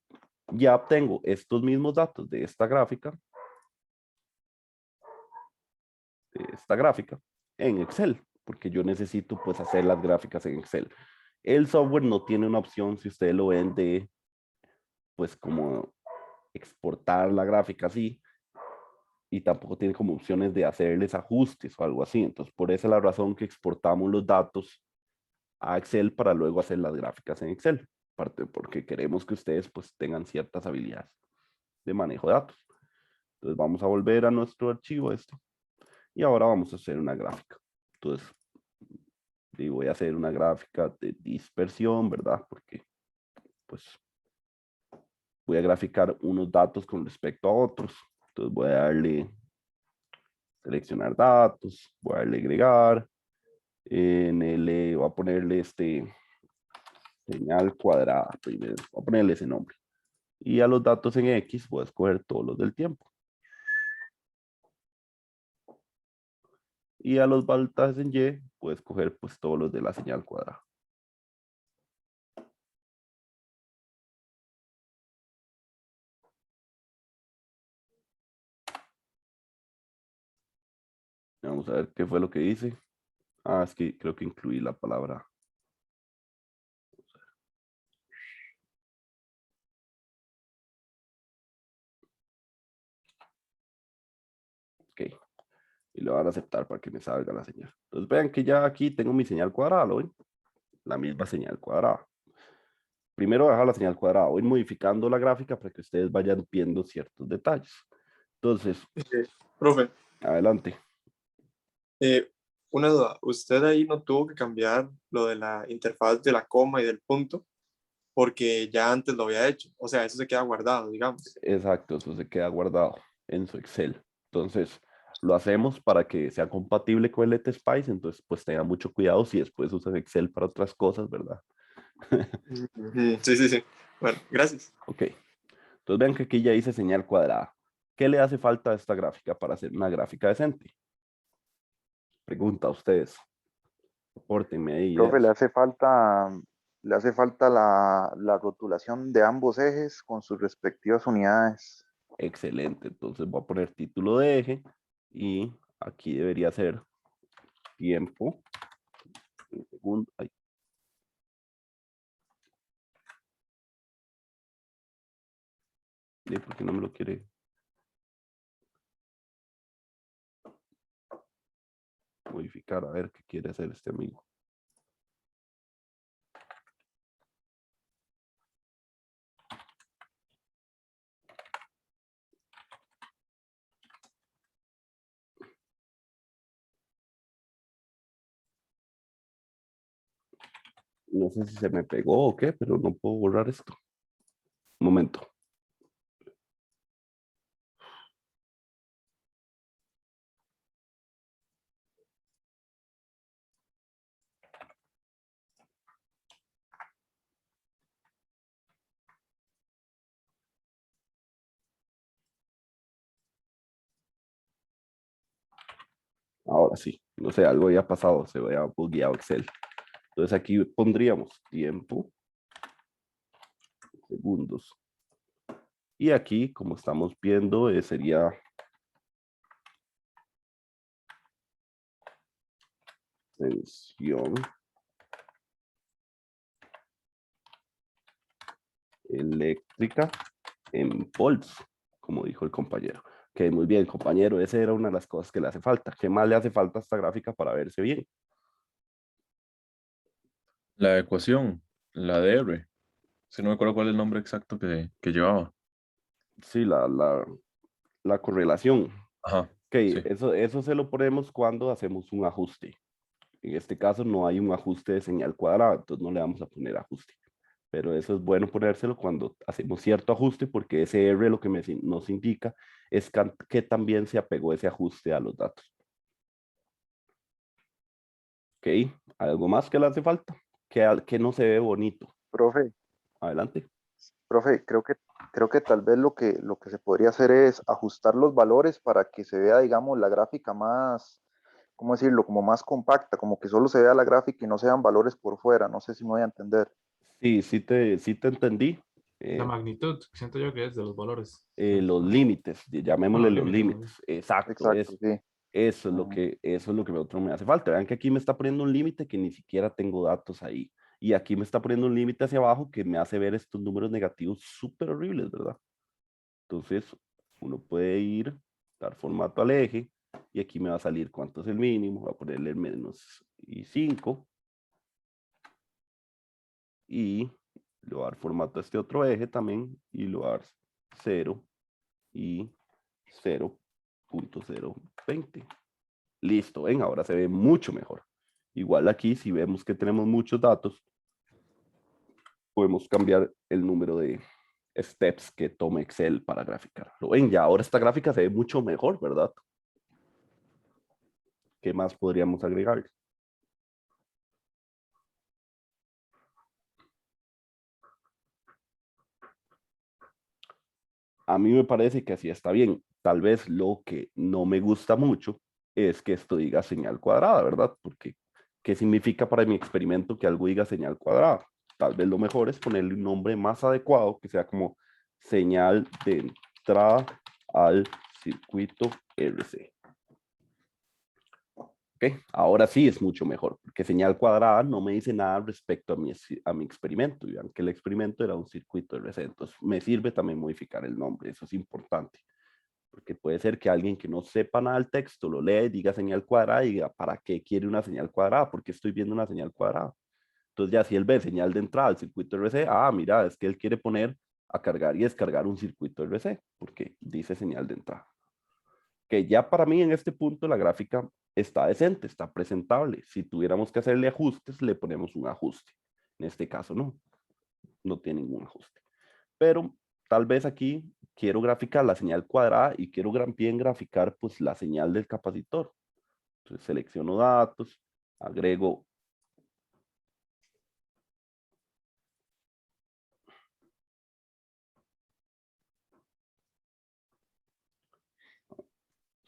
ya obtengo estos mismos datos de esta gráfica en Excel, porque yo necesito pues hacer las gráficas en Excel. El software no tiene una opción, si ustedes lo ven, de pues como exportar la gráfica así, y tampoco tiene como opciones de hacerles ajustes o algo así. Entonces, por esa es la razón que exportamos los datos a Excel para luego hacer las gráficas en Excel, aparte porque queremos que ustedes pues tengan ciertas habilidades de manejo de datos. Entonces, vamos a volver a nuestro archivo y ahora vamos a hacer una gráfica. Entonces, voy a hacer una gráfica de dispersión, ¿verdad? Porque pues voy a graficar unos datos con respecto a otros. Entonces voy a darle seleccionar datos, voy a darle agregar, voy a ponerle señal cuadrada primero, voy a ponerle ese nombre. Y a los datos en X voy a escoger todos los del tiempo. Y a los voltajes en Y voy a escoger pues todos los de la señal cuadrada. Vamos a ver qué fue lo que hice. Ah, es que creo que incluí la palabra. Ok. Y lo van a aceptar para que me salga la señal. Entonces vean que ya aquí tengo mi señal cuadrada, ¿lo ven? La misma señal cuadrada. Primero voy a dejar la señal cuadrada. Voy modificando la gráfica para que ustedes vayan viendo ciertos detalles. Entonces,
Profe,
adelante.
una duda. ¿Usted ahí no tuvo que cambiar lo de la interfaz de la coma y del punto? Porque ya antes lo había hecho. O sea, eso se queda guardado, digamos.
Exacto, eso se queda guardado en su Excel. Entonces, lo hacemos para que sea compatible con el Spice. Entonces, pues tengan mucho cuidado si después usan Excel para otras cosas, ¿verdad?
Sí, sí, sí. Bueno, gracias.
Ok. Entonces, vean que aquí ya hice señal cuadrada. ¿Qué le hace falta a esta gráfica para hacer una gráfica decente? Pregunta a ustedes. Apórtenme ahí
Profe,
ideas.
le hace falta la rotulación de ambos ejes con sus respectivas unidades.
Excelente. Entonces, voy a poner título de eje y aquí debería ser tiempo. Un segundo. Ay. ¿Por qué no me lo quiere? Modificar, a ver qué quiere hacer este amigo. No sé si se me pegó o qué, pero no puedo borrar esto. Un momento. Ahora sí, no sé, algo ya ha pasado, se había bugueado Excel. Entonces aquí pondríamos tiempo, segundos. Y aquí, como estamos viendo, sería tensión eléctrica en volts, como dijo el compañero. Ok, muy bien, compañero, esa era una de las cosas que le hace falta. ¿Qué más le hace falta a esta gráfica para verse bien?
La ecuación, la DR. Si no me acuerdo cuál es el nombre exacto que llevaba.
Sí, la correlación.
Ajá.
Ok,
Sí.
eso se lo ponemos cuando hacemos un ajuste. En este caso no hay un ajuste de señal cuadrada, entonces no le vamos a poner ajuste. Pero eso es bueno ponérselo cuando hacemos cierto ajuste, porque ese R lo que nos indica es que también se apegó ese ajuste a los datos. Ok, ¿algo más que le hace falta? Que no se ve bonito.
Profe,
Adelante.
profe, creo que tal vez lo que se podría hacer es ajustar los valores para que se vea, digamos, la gráfica más, ¿cómo decirlo? Como más compacta, como que solo se vea la gráfica y no sean valores por fuera. No sé si me voy a entender.
Sí, sí te entendí.
La magnitud, siento yo que es de los valores.
Los límites, llamémosle
Bueno,
los
límites, más bien.
límites. Exacto,
Exacto, sí.
eso es lo que otro me hace falta. Vean que aquí me está poniendo un límite que ni siquiera tengo datos ahí. Y aquí me está poniendo un límite hacia abajo que me hace ver estos números negativos súper horribles, ¿verdad? Entonces, uno puede ir, dar formato al eje, y aquí me va a salir cuánto es el mínimo. Voy a ponerle el menos y 5. Y le voy a dar formato a este otro eje también, y le voy a dar 0 y 0.020. Listo, ven, ahora se ve mucho mejor. Igual aquí, si vemos que tenemos muchos datos, podemos cambiar el número de steps que tome Excel para graficar. Lo ven, ya ahora esta gráfica se ve mucho mejor, ¿verdad? ¿Qué más podríamos agregar? A mí me parece que así está bien. Tal vez lo que no me gusta mucho es que esto diga señal cuadrada, ¿verdad? Porque, ¿qué significa para mi experimento que algo diga señal cuadrada? Tal vez lo mejor es ponerle un nombre más adecuado, que sea como señal de entrada al circuito RC. ¿Ok? Ahora sí es mucho mejor, porque señal cuadrada no me dice nada respecto a mi experimento. Y vean que el experimento era un circuito RC, entonces me sirve también modificar el nombre, eso es importante. Porque puede ser que alguien que no sepa nada del texto lo lea y diga señal cuadrada y diga, ¿para qué quiere una señal cuadrada? ¿Por qué estoy viendo una señal cuadrada? Entonces ya si él ve señal de entrada al circuito RC, mira, es que él quiere poner a cargar y descargar un circuito RC, porque dice señal de entrada. Que ya para mí en este punto la gráfica está decente, está presentable. Si tuviéramos que hacerle ajustes, le ponemos un ajuste. En este caso no tiene ningún ajuste. Pero tal vez aquí quiero graficar la señal cuadrada y quiero bien graficar pues la señal del capacitor. Entonces selecciono datos, agrego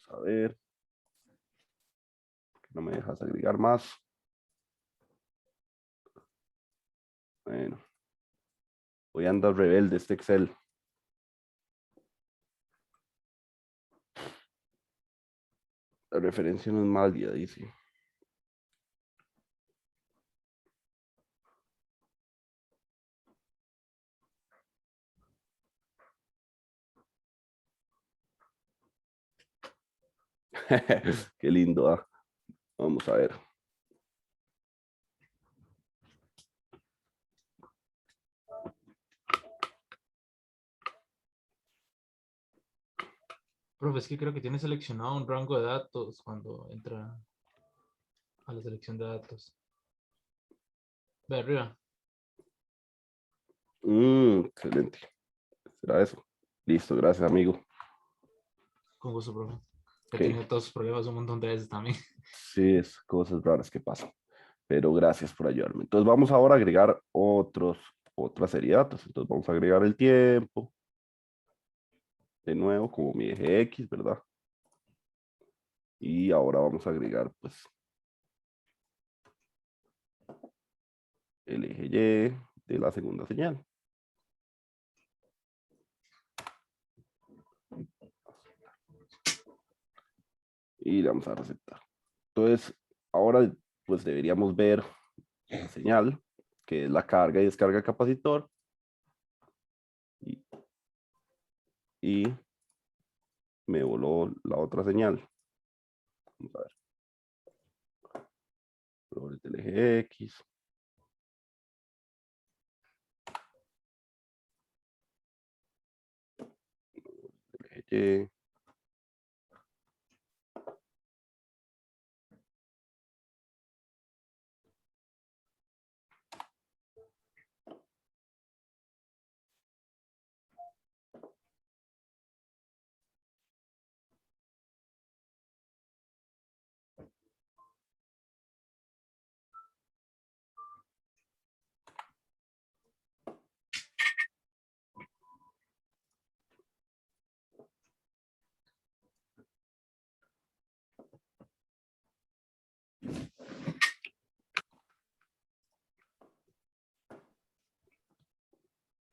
a ver, no me dejas agregar más. Bueno, voy a andar rebelde este Excel. La referencia no es válida, dice. Qué lindo, ¿ah? Vamos a ver.
Profe, es que creo que tiene seleccionado un rango de datos cuando entra a la selección de datos. Ve arriba.
Excelente. ¿Será eso? Listo, gracias, amigo.
Con gusto, profe. He
Ok.
tenido todos sus problemas un montón de veces también.
Sí, es cosas raras que pasan. Pero gracias por ayudarme. Entonces vamos ahora a agregar otra serie de datos. Entonces vamos a agregar el tiempo. De nuevo, como mi eje X, ¿verdad? Y ahora vamos a agregar, pues, el eje Y de la segunda señal. Y le vamos a resetar. Entonces, ahora, pues, deberíamos ver la señal, que es la carga y descarga del capacitor. Y me voló la otra señal. Vamos a ver. Colores del eje X. Oye.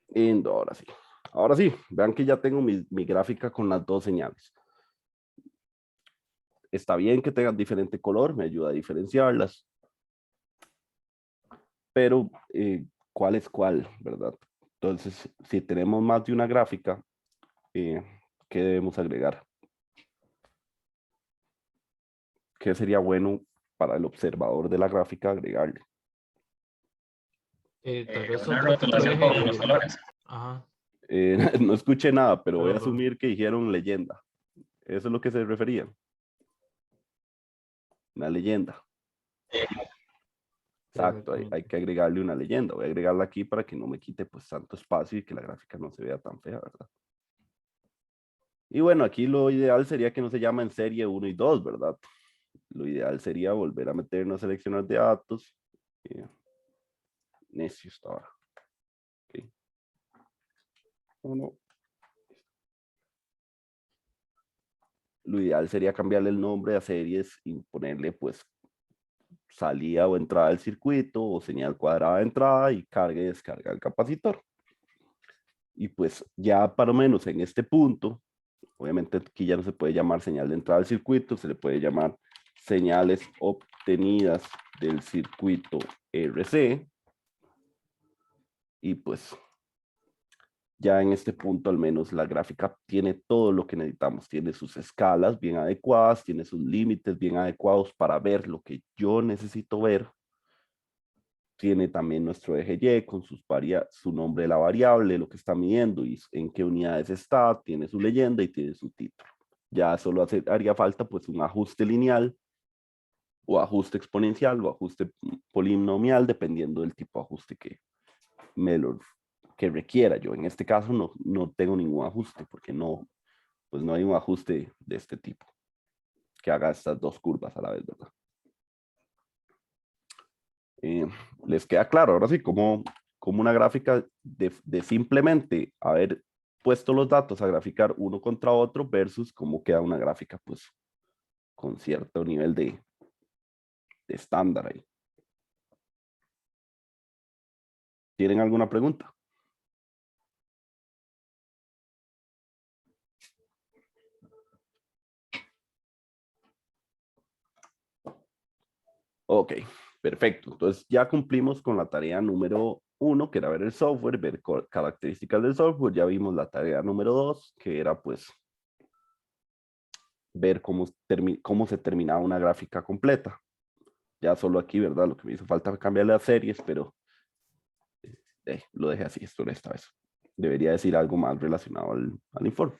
Lindo, ahora sí. Ahora sí, vean que ya tengo mi gráfica con las dos señales. Está bien que tengan diferente color, me ayuda a diferenciarlas. Pero, ¿cuál es cuál, verdad? Entonces, si tenemos más de una gráfica, ¿qué debemos agregar? ¿Qué sería bueno para el observador de la gráfica agregarle?
Tal vez
Una
otro tipo de
rotulación con los
eje.
colores.
Ajá.
No escuché nada, pero voy a
Perdón.
asumir que dijeron leyenda. Eso es lo que se referían. Una leyenda. Exacto, hay que agregarle una leyenda. Voy a agregarla aquí para que no me quite pues tanto espacio y que la gráfica no se vea tan fea, ¿verdad? Y bueno, aquí lo ideal sería que no se llama en serie 1 y 2, ¿verdad? Lo ideal sería volver a meternos a seleccionar de datos. Necio está ahora. Okay. Uno. Lo ideal sería cambiarle el nombre a series y ponerle pues salida o entrada del circuito o señal cuadrada de entrada y carga y descarga del capacitor. Y pues ya para lo menos en este punto, obviamente aquí ya no se puede llamar señal de entrada del circuito, se le puede llamar señales obtenidas del circuito RC. Y pues ya en este punto al menos la gráfica tiene todo lo que necesitamos, tiene sus escalas bien adecuadas, tiene sus límites bien adecuados para ver lo que yo necesito ver. Tiene también nuestro eje Y con su nombre de la variable, lo que está midiendo y en qué unidades está, tiene su leyenda y tiene su título. Ya solo haría falta pues un ajuste lineal o ajuste exponencial o ajuste polinomial dependiendo del tipo de ajuste que requiera. Yo en este caso no tengo ningún ajuste porque pues no hay un ajuste de este tipo que haga estas dos curvas a la vez, ¿verdad? ¿Les queda claro? Ahora sí, como una gráfica de simplemente haber puesto los datos a graficar uno contra otro versus cómo queda una gráfica pues con cierto nivel de estándar ahí. ¿Tienen alguna pregunta? Ok, perfecto. Entonces ya cumplimos con la tarea número 1, que era ver el software, ver características del software. Ya vimos la tarea número 2, que era pues ver cómo se terminaba una gráfica completa. Ya solo aquí, ¿verdad? Lo que me hizo falta fue cambiarle las series, pero lo dejé así, esto esta vez. Debería decir algo más relacionado al informe.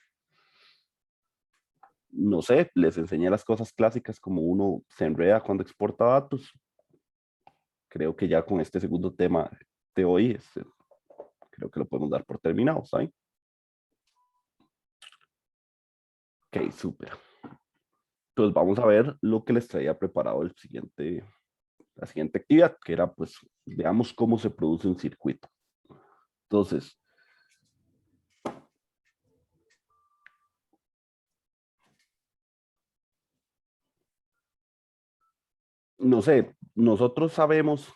No sé, les enseñé las cosas clásicas como uno se enreda cuando exporta datos. Creo que ya con este segundo tema de hoy, creo que lo podemos dar por terminado, ¿saben? Ok, súper. Entonces vamos a ver lo que les traía preparado la siguiente actividad, que era pues, veamos cómo se produce un circuito. Entonces, no sé, nosotros sabemos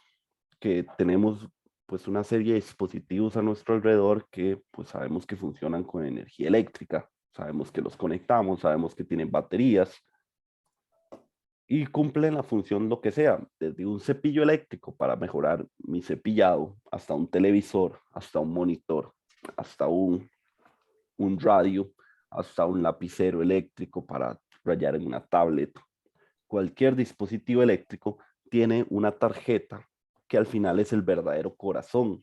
que tenemos pues una serie de dispositivos a nuestro alrededor que pues sabemos que funcionan con energía eléctrica, sabemos que los conectamos, sabemos que tienen baterías y cumplen la función lo que sea, desde un cepillo eléctrico para mejorar mi cepillado, hasta un televisor, hasta un monitor, hasta un radio, hasta un lapicero eléctrico para rayar en una tablet. Cualquier dispositivo eléctrico tiene una tarjeta que al final es el verdadero corazón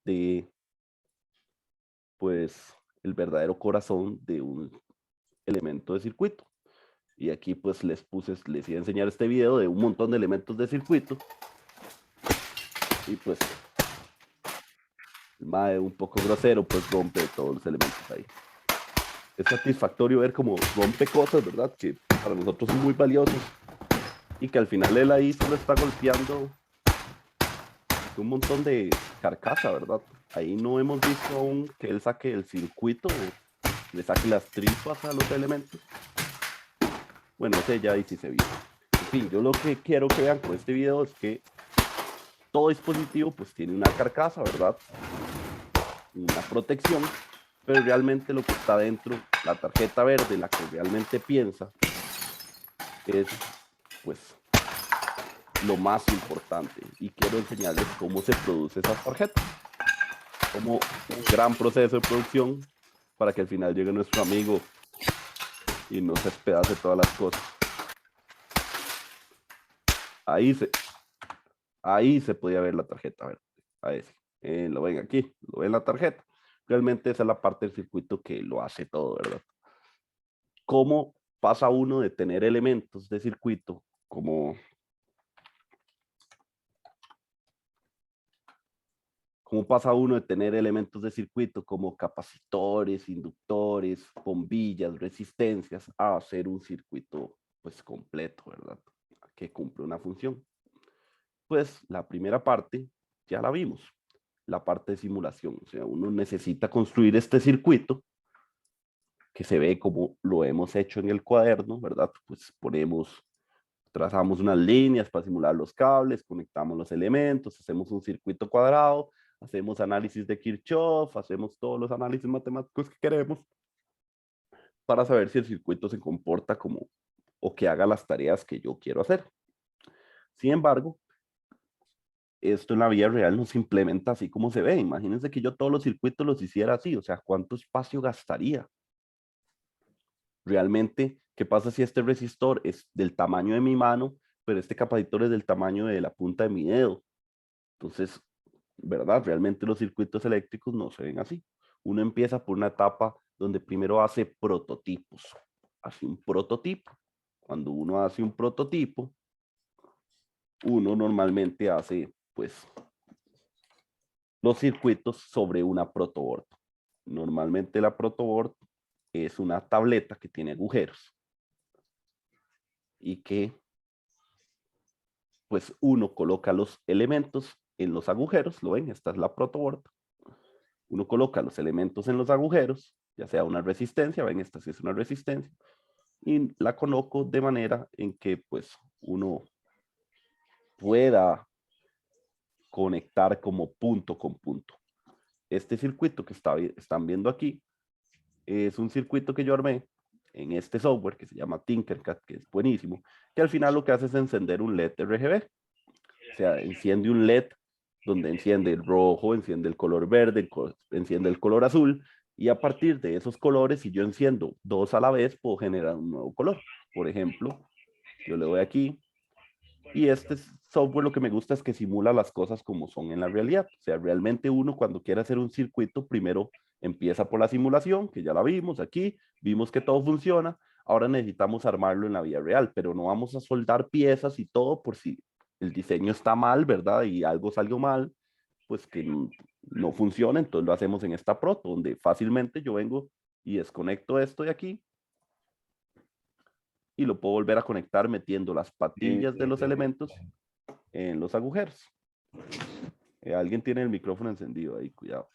de, pues, el verdadero corazón de un elemento de circuito. Y aquí pues les iba a enseñar este video de un montón de elementos de circuito. Y pues el mae un poco grosero pues rompe todos los elementos ahí. Es satisfactorio ver cómo rompe cosas, ¿verdad? Que para nosotros son muy valiosos. Y que al final él ahí solo está golpeando un montón de carcasa, ¿verdad? Ahí no hemos visto aún que él saque el circuito, le saque las tripas a los elementos. Bueno, ese ya ahí sí se vio. En fin, yo lo que quiero que vean con este video es que todo dispositivo pues tiene una carcasa, ¿verdad? Una protección, pero realmente lo que está dentro, la tarjeta verde, la que realmente piensa, es pues lo más importante. Y quiero enseñarles cómo se produce esas tarjetas. Como un gran proceso de producción para que al final llegue nuestro amigo y nos despedace todas las cosas. Ahí se podía ver la tarjeta verde. Ahí sí. Lo ven aquí, lo ven la tarjeta. Realmente esa es la parte del circuito que lo hace todo, ¿verdad? ¿Cómo pasa uno de tener elementos de circuito como ¿Cómo pasa uno de tener elementos de circuito como capacitores, inductores, bombillas, resistencias, a hacer un circuito pues completo, ¿verdad? Que cumple una función? Pues la primera parte ya la vimos, la parte de simulación. O sea, uno necesita construir este circuito que se ve como lo hemos hecho en el cuaderno, ¿verdad? Pues trazamos unas líneas para simular los cables, conectamos los elementos, hacemos un circuito cuadrado, hacemos análisis de Kirchhoff, hacemos todos los análisis matemáticos que queremos para saber si el circuito se comporta como o que haga las tareas que yo quiero hacer. Sin embargo, esto en la vida real no se implementa así como se ve. Imagínense que yo todos los circuitos los hiciera así, o sea, ¿cuánto espacio gastaría? Realmente, ¿qué pasa si este resistor es del tamaño de mi mano, pero este capacitor es del tamaño de la punta de mi dedo? Entonces, ¿verdad? Realmente los circuitos eléctricos no se ven así. Uno empieza por una etapa donde primero hace prototipos. Hace un prototipo. Cuando uno hace un prototipo, uno normalmente hace, pues, los circuitos sobre una protoboard. Normalmente la protoboard es una tableta que tiene agujeros y que, pues, uno coloca los elementos en los agujeros. ¿Lo ven? Esta es la protoboard. Uno coloca los elementos en los agujeros, ya sea una resistencia, ven, esta sí es una resistencia, y la coloco de manera en que pues uno pueda conectar como punto con punto. Este circuito que están viendo aquí es un circuito que yo armé en este software que se llama Tinkercad, que es buenísimo, que al final lo que hace es encender un LED RGB. O sea, enciende un LED donde enciende el rojo, enciende el color verde, enciende el color azul, y a partir de esos colores, si yo enciendo dos a la vez, puedo generar un nuevo color. Por ejemplo, yo le doy aquí, y este software lo que me gusta es que simula las cosas como son en la realidad. O sea, realmente uno cuando quiere hacer un circuito, primero empieza por la simulación, que ya la vimos aquí, vimos que todo funciona, ahora necesitamos armarlo en la vida real, pero no vamos a soldar piezas y todo por si el diseño está mal, ¿verdad? Y algo salió mal, pues que no funciona, entonces lo hacemos en esta proto, donde fácilmente yo vengo y desconecto esto de aquí y lo puedo volver a conectar metiendo las patillas de los elementos en los agujeros. Alguien tiene el micrófono encendido ahí, cuidado.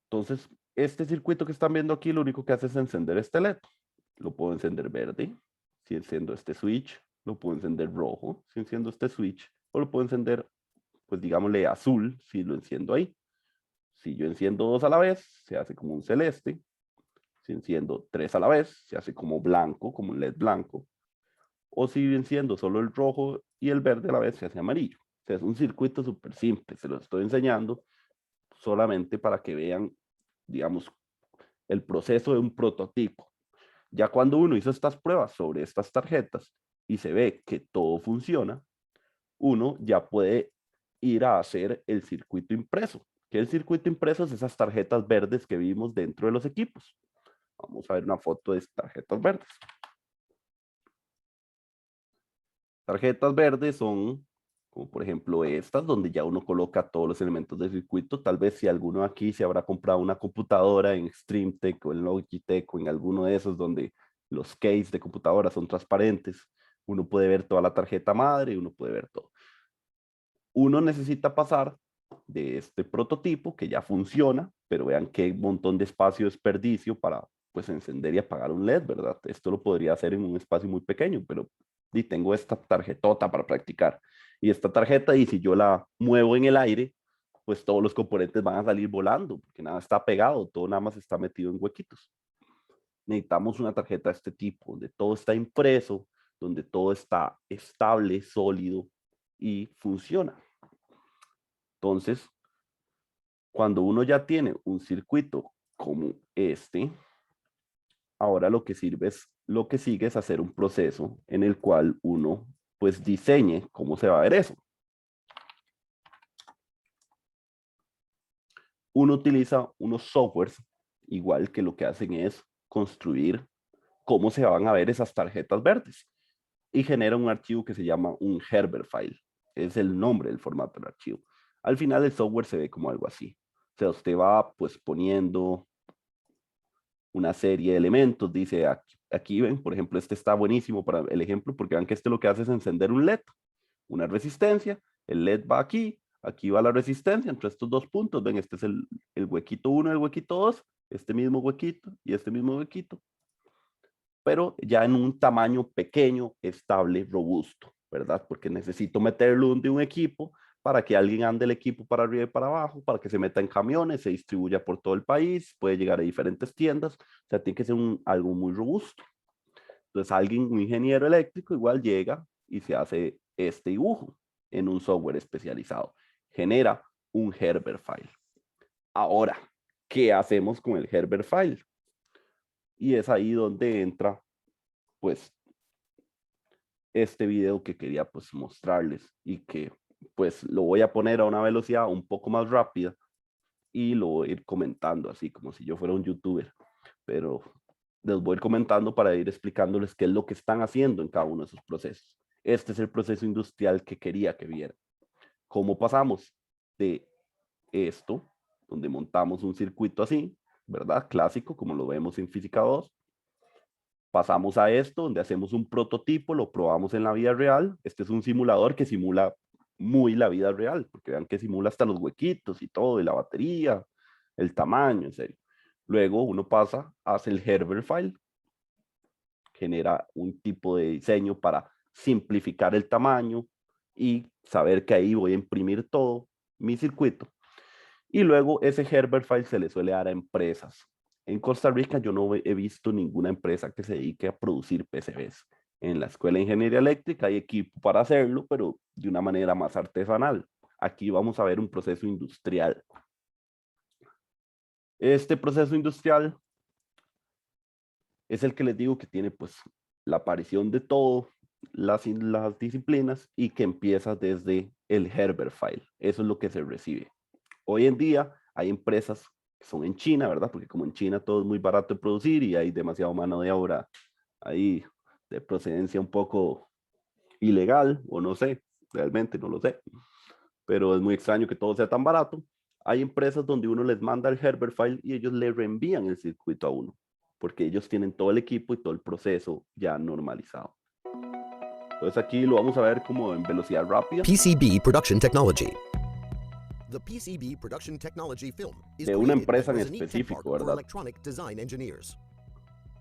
Entonces, este circuito que están viendo aquí, lo único que hace es encender este LED. Lo puedo encender verde, si enciendo este switch. Lo puedo encender rojo, si enciendo este switch. O lo puedo encender, pues digámosle azul, si lo enciendo ahí. Si yo enciendo dos a la vez, se hace como un celeste. Si enciendo tres a la vez, se hace como blanco, como un LED blanco. O si enciendo solo el rojo y el verde a la vez, se hace amarillo. O sea, es un circuito súper simple, se lo estoy enseñando solamente para que vean, digamos, el proceso de un prototipo. Ya cuando uno hizo estas pruebas sobre estas tarjetas y se ve que todo funciona, uno ya puede ir a hacer el circuito impreso. ¿Qué es el circuito impreso? Es esas tarjetas verdes que vimos dentro de los equipos. Vamos a ver una foto de tarjetas verdes. Tarjetas verdes son, como por ejemplo estas, donde ya uno coloca todos los elementos del circuito. Tal vez si alguno aquí se habrá comprado una computadora en Streamtech o en Logitech o en alguno de esos donde los case de computadora son transparentes, uno puede ver toda la tarjeta madre y uno puede ver todo. Uno necesita pasar de este prototipo que ya funciona, pero vean qué montón de espacio desperdicio para pues encender y apagar un LED, ¿verdad? Esto lo podría hacer en un espacio muy pequeño, pero y tengo esta tarjetota para practicar. Y esta tarjeta, y si yo la muevo en el aire, pues todos los componentes van a salir volando, porque nada está pegado, todo nada más está metido en huequitos. Necesitamos una tarjeta de este tipo, donde todo está impreso, donde todo está estable, sólido y funciona. Entonces, cuando uno ya tiene un circuito como este, ahora lo que sigue es hacer un proceso en el cual uno pues diseñe cómo se va a ver eso. Uno utiliza unos softwares, igual que lo que hacen es construir cómo se van a ver esas tarjetas verdes y genera un archivo que se llama un Herbert file. Es el nombre del formato del archivo. Al final el software se ve como algo así. O sea, usted va pues poniendo una serie de elementos, dice aquí ven, por ejemplo, este está buenísimo para el ejemplo, porque vean que este lo que hace es encender un LED, una resistencia, el LED va aquí va la resistencia, entre estos dos puntos, ven, este es el huequito 1, el huequito 2, este mismo huequito y este mismo huequito, pero ya en un tamaño pequeño, estable, robusto, ¿verdad? Porque necesito meterlo de un equipo para que alguien ande el equipo para arriba y para abajo, para que se meta en camiones, se distribuya por todo el país, puede llegar a diferentes tiendas, o sea, tiene que ser algo muy robusto. Entonces un ingeniero eléctrico igual llega y se hace este dibujo en un software especializado. Genera un Herbert file. Ahora, ¿qué hacemos con el Herbert file? Y es ahí donde entra, pues, este video que quería pues mostrarles y que pues lo voy a poner a una velocidad un poco más rápida y lo voy a ir comentando así como si yo fuera un youtuber, pero les voy a ir comentando para ir explicándoles qué es lo que están haciendo en cada uno de esos procesos. Este es el proceso industrial que quería que vieran. ¿Cómo pasamos de esto, donde montamos un circuito así, ¿verdad? Clásico, como lo vemos en Física 2. Pasamos a esto, donde hacemos un prototipo, lo probamos en la vida real. Este es un simulador que simula muy la vida real, porque vean que simula hasta los huequitos y todo, y la batería, el tamaño, en serio. Luego uno pasa, hace el Herbert file, genera un tipo de diseño para simplificar el tamaño y saber que ahí voy a imprimir todo mi circuito. Y luego ese Herbert file se le suele dar a empresas. En Costa Rica yo no he visto ninguna empresa que se dedique a producir PCBs. En la Escuela de Ingeniería Eléctrica hay equipo para hacerlo, pero de una manera más artesanal. Aquí vamos a ver un proceso industrial. Este proceso industrial es el que les digo que tiene pues la aparición de todo, las disciplinas y que empieza desde el Herbert file. Eso es lo que se recibe. Hoy en día hay empresas que son en China, ¿verdad? Porque como en China todo es muy barato de producir y hay demasiada mano de obra ahí de procedencia un poco ilegal, o no sé, realmente no lo sé, pero es muy extraño que todo sea tan barato. Hay empresas donde uno les manda el Herbert file y ellos le reenvían el circuito a uno, porque ellos tienen todo el equipo y todo el proceso ya normalizado. Entonces aquí lo vamos a ver como en velocidad rápida.
PCB Production Technology. The PCB Production Technology film is
De una
created
empresa en
as a neat tech
específico,
park for
¿verdad?
electronic design engineers.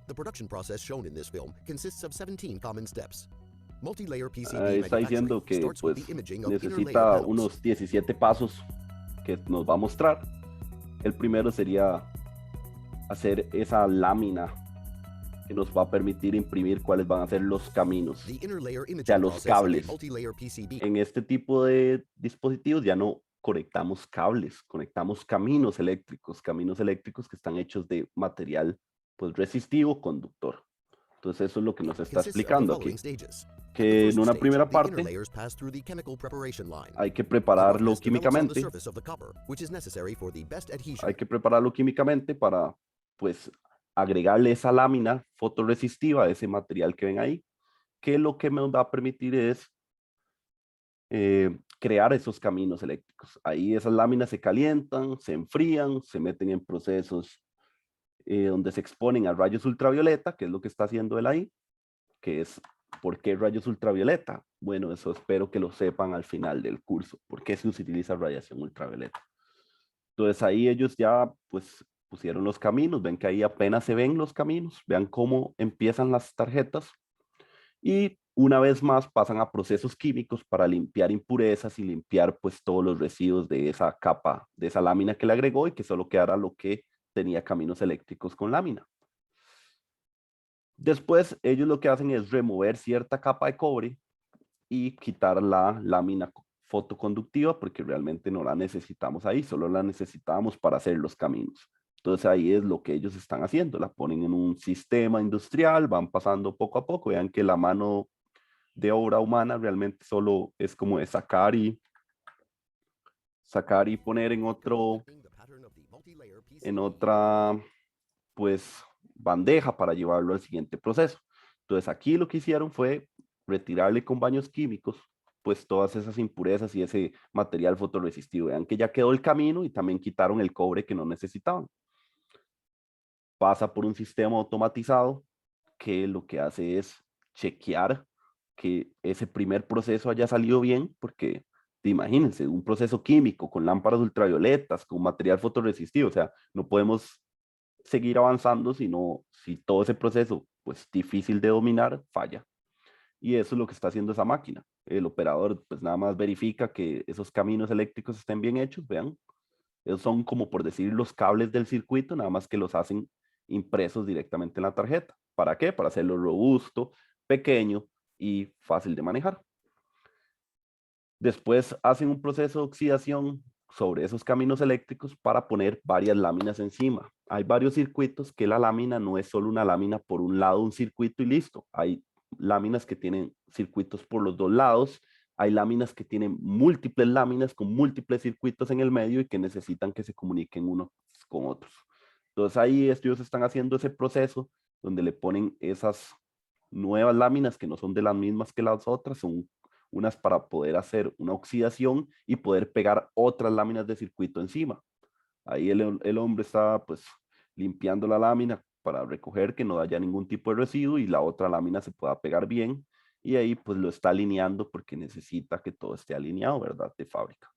The production process shown in this film consists of 17 common steps. Multi-layer PCB
Está diciendo
manufacturing
que
starts with
pues
the imaging of inner layer
necesita
panels.
unos 17 pasos que nos va a mostrar. El primero sería hacer esa lámina que nos va a permitir imprimir cuáles van a ser los caminos,
The inner layer
o
imaging
sea, los
process in a
cables.
multi-layer PCB.
En este tipo de dispositivos ya no conectamos cables, conectamos caminos eléctricos que están hechos de material pues resistivo, conductor. Entonces eso es lo que nos está
Consists of the
explicando aquí,
following stages. At the
que
first
en una
stage,
primera
the inner
parte
layers pass through the chemical preparation line.
hay que
The
prepararlo
roughness develops on the
químicamente,
surface of the copper, which is necessary for the best adhesion.
hay que prepararlo químicamente para pues agregarle esa lámina fotorresistiva, ese material que ven ahí, que lo que me va a permitir es crear esos caminos eléctricos. Ahí esas láminas se calientan, se enfrían, se meten en procesos donde se exponen a rayos ultravioleta, que es lo que está haciendo él ahí, que es, ¿por qué rayos ultravioleta? Bueno, eso espero que lo sepan al final del curso, ¿por qué se utiliza radiación ultravioleta? Entonces ahí ellos ya pues pusieron los caminos, ven que ahí apenas se ven los caminos, vean cómo empiezan las tarjetas y una vez más pasan a procesos químicos para limpiar impurezas y limpiar pues todos los residuos de esa capa, de esa lámina que le agregó y que solo quedara lo que tenía caminos eléctricos con lámina. Después ellos lo que hacen es remover cierta capa de cobre y quitar la lámina fotoconductiva porque realmente no la necesitamos ahí, solo la necesitamos para hacer los caminos. Entonces ahí es lo que ellos están haciendo, la ponen en un sistema industrial, van pasando poco a poco, vean que la mano de obra humana realmente solo es como de sacar y poner en otra pues bandeja para llevarlo al siguiente proceso. Entonces aquí lo que hicieron fue retirarle con baños químicos pues todas esas impurezas y ese material fotorresistivo. Vean que ya quedó el camino y también quitaron el cobre que no necesitaban. Pasa por un sistema automatizado que lo que hace es chequear que ese primer proceso haya salido bien, porque imagínense, un proceso químico con lámparas ultravioletas, con material fotorresistivo, o sea, no podemos seguir avanzando si todo ese proceso, pues difícil de dominar, falla. Y eso es lo que está haciendo esa máquina. El operador pues nada más verifica que esos caminos eléctricos estén bien hechos, vean. Esos son como por decir los cables del circuito, nada más que los hacen impresos directamente en la tarjeta. ¿Para qué? Para hacerlo robusto, pequeño y fácil de manejar. Después hacen un proceso de oxidación sobre esos caminos eléctricos para poner varias láminas encima. Hay varios circuitos que la lámina no es solo una lámina por un lado, un circuito y listo. Hay láminas que tienen circuitos por los dos lados. Hay láminas que tienen múltiples láminas con múltiples circuitos en el medio y que necesitan que se comuniquen unos con otros. Entonces ahí ellos están haciendo ese proceso donde le ponen esas nuevas láminas que no son de las mismas que las otras, son unas para poder hacer una oxidación y poder pegar otras láminas de circuito encima. Ahí el hombre está pues limpiando la lámina para recoger que no haya ningún tipo de residuo y la otra lámina se pueda pegar bien y ahí pues lo está alineando porque necesita que todo esté alineado, ¿verdad? De fábrica.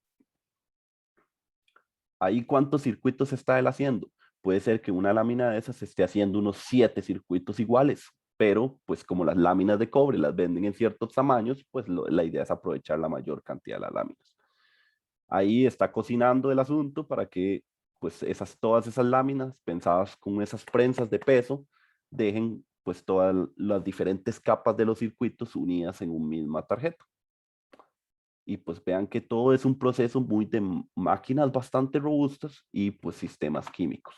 Ahí ¿cuántos circuitos está él haciendo? Puede ser que una lámina de esas esté haciendo unos 7 circuitos iguales, pero pues como las láminas de cobre las venden en ciertos tamaños, pues la idea es aprovechar la mayor cantidad de las láminas. Ahí está cocinando el asunto para que pues todas esas láminas pensadas con esas prensas de peso dejen pues todas las diferentes capas de los circuitos unidas en una misma tarjeta. Y pues vean que todo es un proceso muy de máquinas bastante robustas y pues sistemas químicos.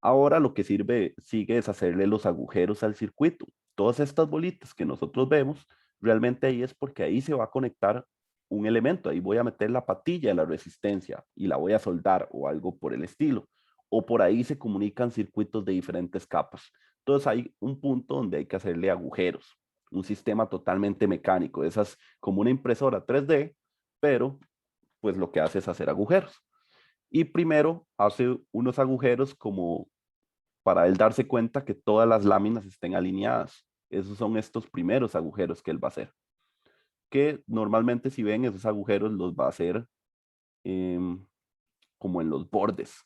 Ahora lo que sigue es hacerle los agujeros al circuito. Todas estas bolitas que nosotros vemos, realmente ahí es porque ahí se va a conectar un elemento. Ahí voy a meter la patilla de la resistencia y la voy a soldar o algo por el estilo. O por ahí se comunican circuitos de diferentes capas. Entonces hay un punto donde hay que hacerle agujeros. Un sistema totalmente mecánico. Esas como una impresora 3D, pero pues lo que hace es hacer agujeros. Y primero hace unos agujeros como para él darse cuenta que todas las láminas estén alineadas. Esos son estos primeros agujeros que él va a hacer. Que normalmente si ven esos agujeros los va a hacer como en los bordes.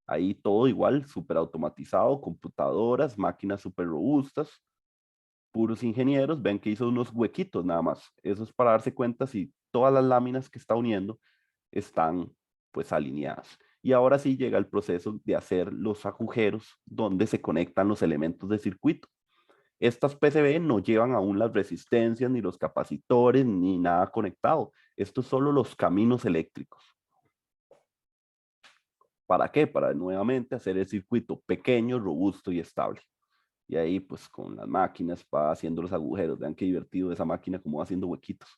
Ahí todo igual, súper automatizado, computadoras, máquinas súper robustas, puros ingenieros. Ven que hizo unos huequitos nada más. Eso es para darse cuenta si todas las láminas que está uniendo están pues alineadas. Y ahora sí llega el proceso de hacer los agujeros donde se conectan los elementos de circuito. Estas PCB no llevan aún las resistencias, ni los capacitores, ni nada conectado. Estos son solo los caminos eléctricos. ¿Para qué? Para nuevamente hacer el circuito pequeño, robusto y estable. Y ahí pues con las máquinas va haciendo los agujeros. Vean qué divertido esa máquina como va haciendo huequitos.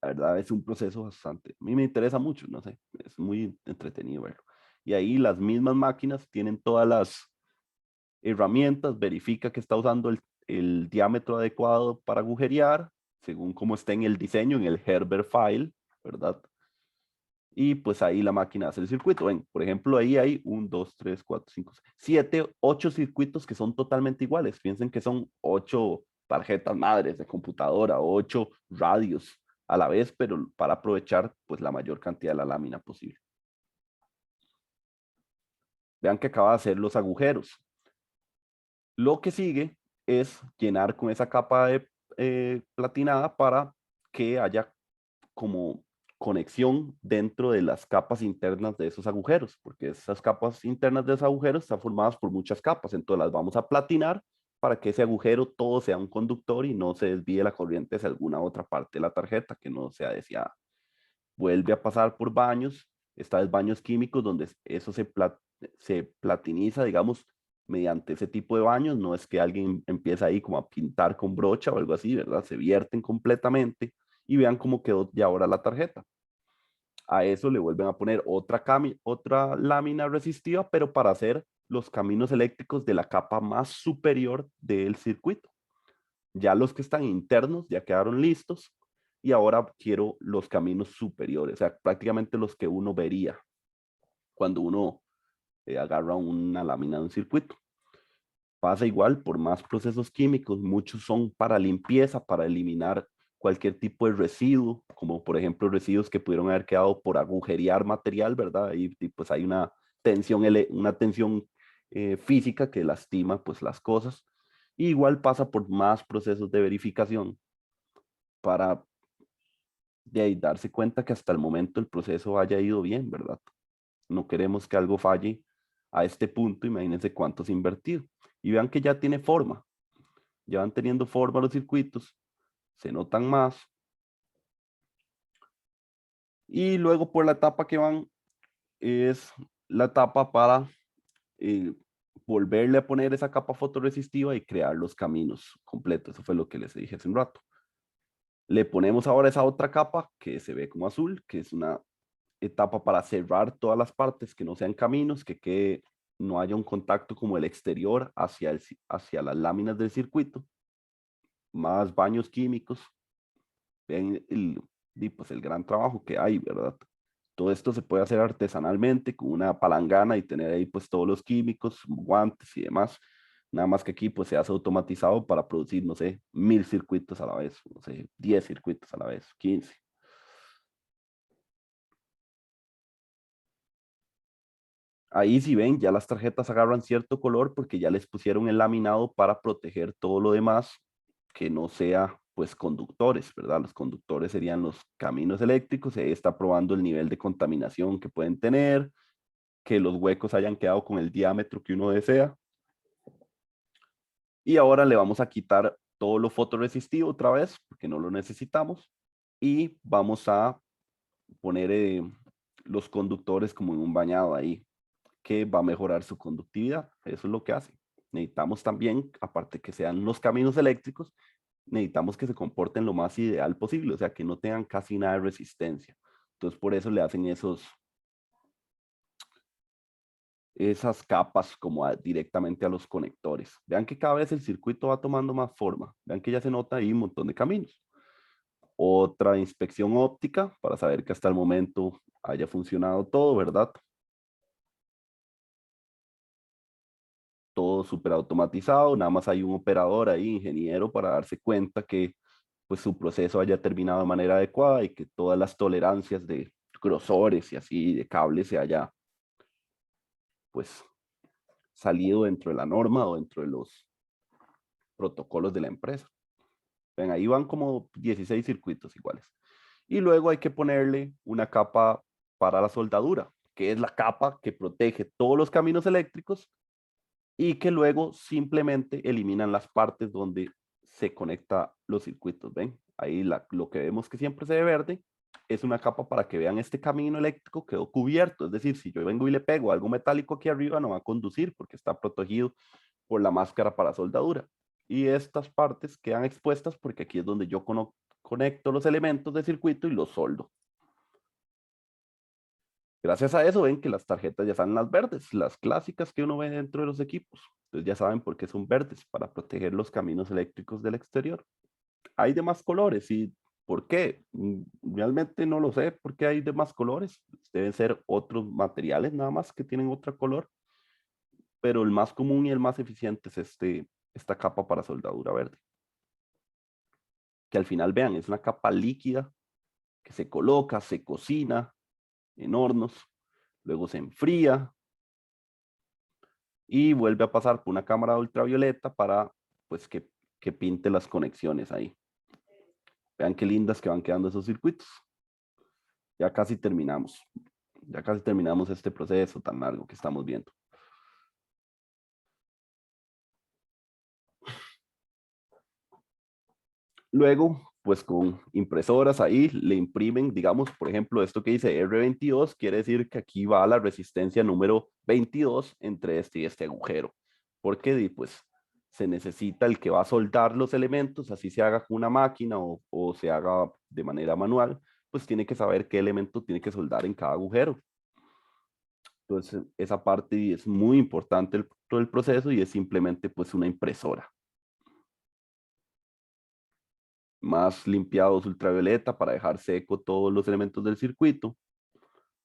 La verdad es un proceso bastante, a mí me interesa mucho, no sé, es muy entretenido verlo. y ahí las mismas máquinas tienen todas las herramientas, verifica que está usando el diámetro adecuado para agujerear, según cómo está en el diseño, en el Herbert file, ¿verdad? Y pues ahí la máquina hace el circuito. Ven, por ejemplo, ahí hay 1, 2, 3, 4, 5, 7, 8 circuitos que son totalmente iguales. Piensen que son 8 tarjetas madres de computadora, 8 radios a la vez, pero para aprovechar pues la mayor cantidad de la lámina posible. Vean que acaba de hacer los agujeros. Lo que sigue es llenar con esa capa de platinada para que haya como conexión dentro de las capas internas de esos agujeros, porque esas capas internas de esos agujeros están formadas por muchas capas, entonces las vamos a platinar para que ese agujero todo sea un conductor y no se desvíe la corriente hacia alguna otra parte de la tarjeta que no sea deseada. Vuelve a pasar por baños, esta vez baños químicos donde eso se platiniza, digamos, mediante ese tipo de baños. No es que alguien empieza ahí como a pintar con brocha o algo así, ¿verdad? Se vierten completamente y vean cómo quedó ya ahora la tarjeta. A eso le vuelven a poner otra lámina resistiva, pero para hacer los caminos eléctricos de la capa más superior del circuito. Ya los que están internos ya quedaron listos y ahora quiero los caminos superiores, o sea, prácticamente los que uno vería cuando uno agarra una lámina de un circuito. Pasa igual por más procesos químicos, muchos son para limpieza, para eliminar cualquier tipo de residuo, como por ejemplo residuos que pudieron haber quedado por agujerear material, ¿verdad? Y pues hay una tensión física que lastima pues las cosas. Y igual pasa por más procesos de verificación para de ahí darse cuenta que hasta el momento el proceso haya ido bien, ¿verdad? No queremos que algo falle a este punto, imagínense cuántos invertido. Y vean que ya tiene forma, ya van teniendo forma los circuitos, se notan más. Y luego por la etapa que van es la etapa para volverle a poner esa capa fotorresistiva y crear los caminos completos. Eso fue lo que les dije hace un rato. Le ponemos ahora esa otra capa que se ve como azul, que es una etapa para cerrar todas las partes, que no sean caminos, que no haya un contacto como el exterior hacia las láminas del circuito. Más baños químicos. Ven pues el gran trabajo que hay, ¿verdad? Todo esto se puede hacer artesanalmente con una palangana y tener ahí pues todos los químicos, guantes y demás. Nada más que aquí pues se hace automatizado para producir, no sé, 1000 circuitos a la vez, no sé, 10 circuitos a la vez, 15. Ahí si ven, ya las tarjetas agarran cierto color porque ya les pusieron el laminado para proteger todo lo demás que no sea pues conductores, ¿verdad? Los conductores serían los caminos eléctricos. Ahí está probando el nivel de contaminación que pueden tener, que los huecos hayan quedado con el diámetro que uno desea. Y ahora le vamos a quitar todo lo fotoresistivo otra vez porque no lo necesitamos y vamos a poner los conductores como en un bañado ahí, que va a mejorar su conductividad. Eso es lo que hace. Necesitamos también, aparte que sean los caminos eléctricos, necesitamos que se comporten lo más ideal posible, o sea, que no tengan casi nada de resistencia. Entonces, por eso le hacen esas capas como directamente a los conectores. Vean que cada vez el circuito va tomando más forma. Vean que ya se nota ahí un montón de caminos. Otra inspección óptica para saber que hasta el momento haya funcionado todo, ¿verdad? Todo súper automatizado, nada más hay un operador ahí, ingeniero, para darse cuenta que pues su proceso haya terminado de manera adecuada y que todas las tolerancias de grosores y así de cables se haya pues salido dentro de la norma o dentro de los protocolos de la empresa. Ven, ahí van como 16 circuitos iguales. Y luego hay que ponerle una capa para la soldadura, que es la capa que protege todos los caminos eléctricos y que luego simplemente eliminan las partes donde se conecta los circuitos. ¿Ven? Ahí lo que vemos que siempre se ve verde es una capa para que vean este camino eléctrico quedó cubierto. Es decir, si yo vengo y le pego algo metálico aquí arriba, no va a conducir porque está protegido por la máscara para soldadura. Y estas partes quedan expuestas porque aquí es donde yo conecto los elementos de circuito y los soldo. Gracias a eso ven que las tarjetas ya salen las verdes, las clásicas que uno ve dentro de los equipos. Entonces ya saben por qué son verdes, para proteger los caminos eléctricos del exterior. Hay demás colores y ¿por qué? Realmente no lo sé por qué hay demás colores. Deben ser otros materiales nada más que tienen otro color, pero el más común y el más eficiente es esta capa para soldadura verde. Que al final vean, es una capa líquida que se coloca, se cocina en hornos, luego se enfría y vuelve a pasar por una cámara ultravioleta para pues que pinte las conexiones ahí. Vean qué lindas que van quedando esos circuitos. Ya casi terminamos. Ya casi terminamos este proceso tan largo que estamos viendo. Luego, pues con impresoras ahí le imprimen, digamos, por ejemplo, esto que dice R22, quiere decir que aquí va la resistencia número 22 entre este y este agujero. Porque pues se necesita el que va a soldar los elementos, así se haga con una máquina o se haga de manera manual, pues tiene que saber qué elemento tiene que soldar en cada agujero. Entonces, esa parte es muy importante todo el proceso y es simplemente pues una impresora. Más limpiados ultravioleta para dejar seco todos los elementos del circuito.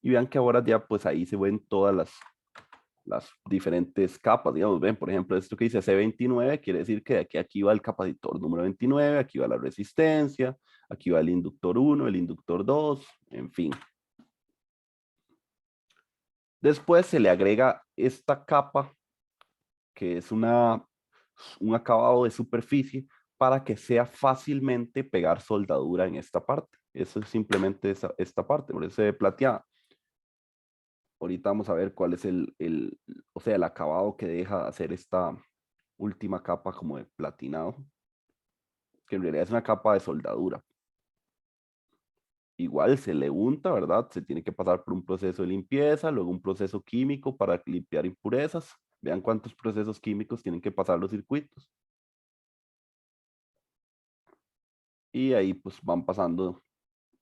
Y vean que ahora ya pues ahí se ven todas las diferentes capas, digamos, ven, por ejemplo, esto que dice C29, quiere decir que de aquí va el capacitor número 29, aquí va la resistencia, aquí va el inductor 1, el inductor 2, en fin. Después se le agrega esta capa, que es un acabado de superficie, para que sea fácilmente pegar soldadura en esta parte. Eso es simplemente esta parte, por eso se ve plateada. Ahorita vamos a ver cuál es o sea, el acabado que deja de hacer esta última capa como de platinado, que en realidad es una capa de soldadura. Igual se le unta, ¿verdad? Se tiene que pasar por un proceso de limpieza, luego un proceso químico para limpiar impurezas. Vean cuántos procesos químicos tienen que pasar los circuitos. Y ahí pues van pasando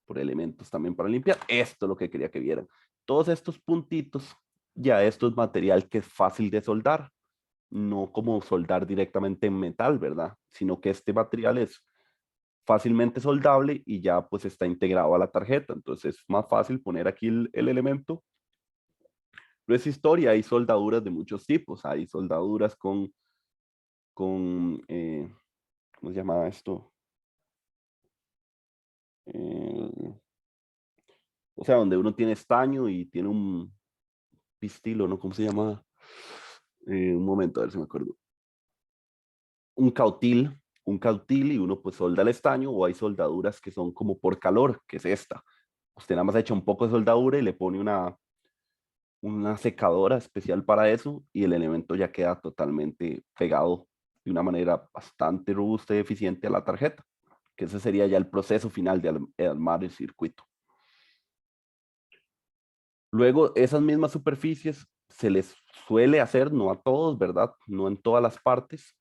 por elementos también para limpiar. Esto es lo que quería que vieran. Todos estos puntitos, ya esto es material que es fácil de soldar. No como soldar directamente en metal, ¿verdad? Sino que este material es fácilmente soldable y ya pues está integrado a la tarjeta. Entonces es más fácil poner aquí el elemento. Resistor y hay soldaduras de muchos tipos. Hay soldaduras con ¿cómo se llama esto? O sea, donde uno tiene estaño y tiene un pistilo, ¿no? ¿Cómo se llama? Un momento, a ver si me acuerdo. Un cautil y uno pues solda el estaño, o hay soldaduras que son como por calor, que es esta. Usted nada más echa un poco de soldadura y le pone una secadora especial para eso y el elemento ya queda totalmente pegado de una manera bastante robusta y eficiente a la tarjeta, que ese sería ya el proceso final de armar el circuito. Luego, esas mismas superficies se les suele hacer, no a todos, ¿verdad? No en todas las partes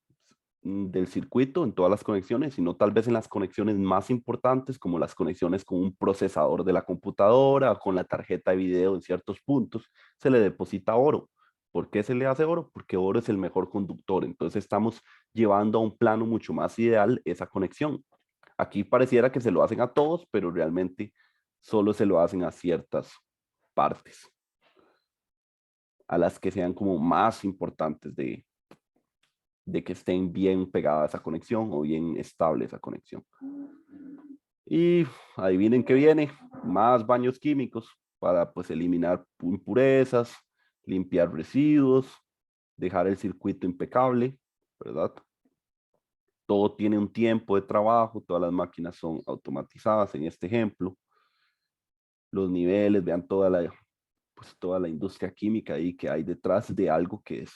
del circuito, en todas las conexiones, sino tal vez en las conexiones más importantes, como las conexiones con un procesador de la computadora, con la tarjeta de video en ciertos puntos, se le deposita oro. ¿Por qué se le hace oro? Porque oro es el mejor conductor. Entonces estamos llevando a un plano mucho más ideal esa conexión. Aquí pareciera que se lo hacen a todos, pero realmente solo se lo hacen a ciertas partes, a las que sean como más importantes de que estén bien pegada esa conexión o bien estable esa conexión. Y adivinen qué viene, más baños químicos para pues eliminar impurezas, limpiar residuos, dejar el circuito impecable, ¿verdad? Todo tiene un tiempo de trabajo, todas las máquinas son automatizadas en este ejemplo. Los niveles, vean toda la industria química ahí que hay detrás de algo que es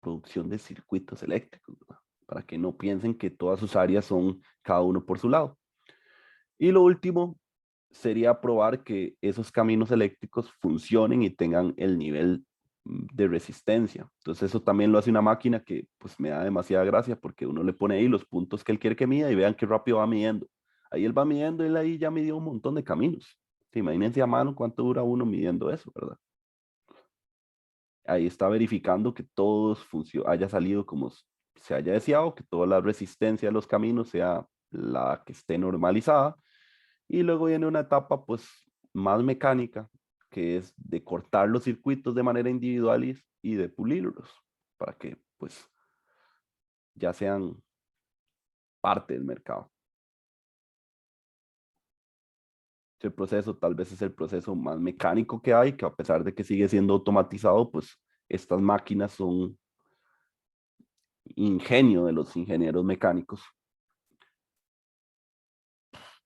producción de circuitos eléctricos, ¿verdad? Para que no piensen que todas sus áreas son cada uno por su lado. Y lo último sería probar que esos caminos eléctricos funcionen y tengan el nivel de resistencia. Entonces eso también lo hace una máquina que pues me da demasiada gracia, porque uno le pone ahí los puntos que él quiere que mida y vean qué rápido va midiendo. Ahí él va midiendo, él ahí ya midió un montón de caminos. Sí, imagínense a mano cuánto dura uno midiendo eso, ¿verdad? Ahí está verificando que todo haya salido como se haya deseado, que toda la resistencia a los caminos sea la que esté normalizada. Y luego viene una etapa pues más mecánica, que es de cortar los circuitos de manera individual y de pulirlos para que pues ya sean parte del mercado. El proceso tal vez es el proceso más mecánico que hay, que a pesar de que sigue siendo automatizado, pues estas máquinas son ingenio de los ingenieros mecánicos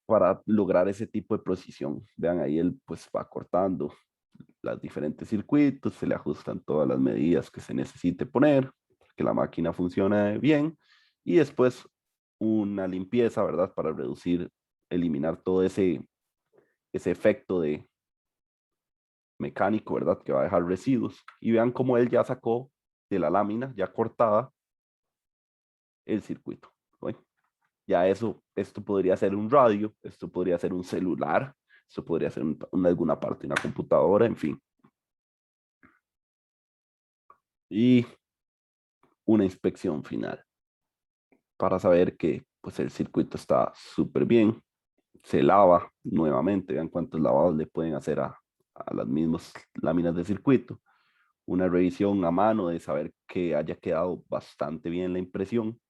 para lograr ese tipo de precisión. Vean, ahí él pues va cortando los diferentes circuitos, se le ajustan todas las medidas que se necesite poner, que la máquina funcione bien, y después una limpieza, ¿verdad? Para reducir, eliminar todo ese efecto de mecánico, ¿verdad? Que va a dejar residuos. Y vean cómo él ya sacó de la lámina, ya cortada, el circuito. ¿Sí? Ya esto podría ser un radio, esto podría ser un celular, esto podría ser alguna parte de una computadora, en fin. Y una inspección final para saber que pues, el circuito está súper bien. Se lava nuevamente, vean cuántos lavados le pueden hacer a las mismas láminas de circuito. Una revisión a mano de saber que haya quedado bastante bien la impresión.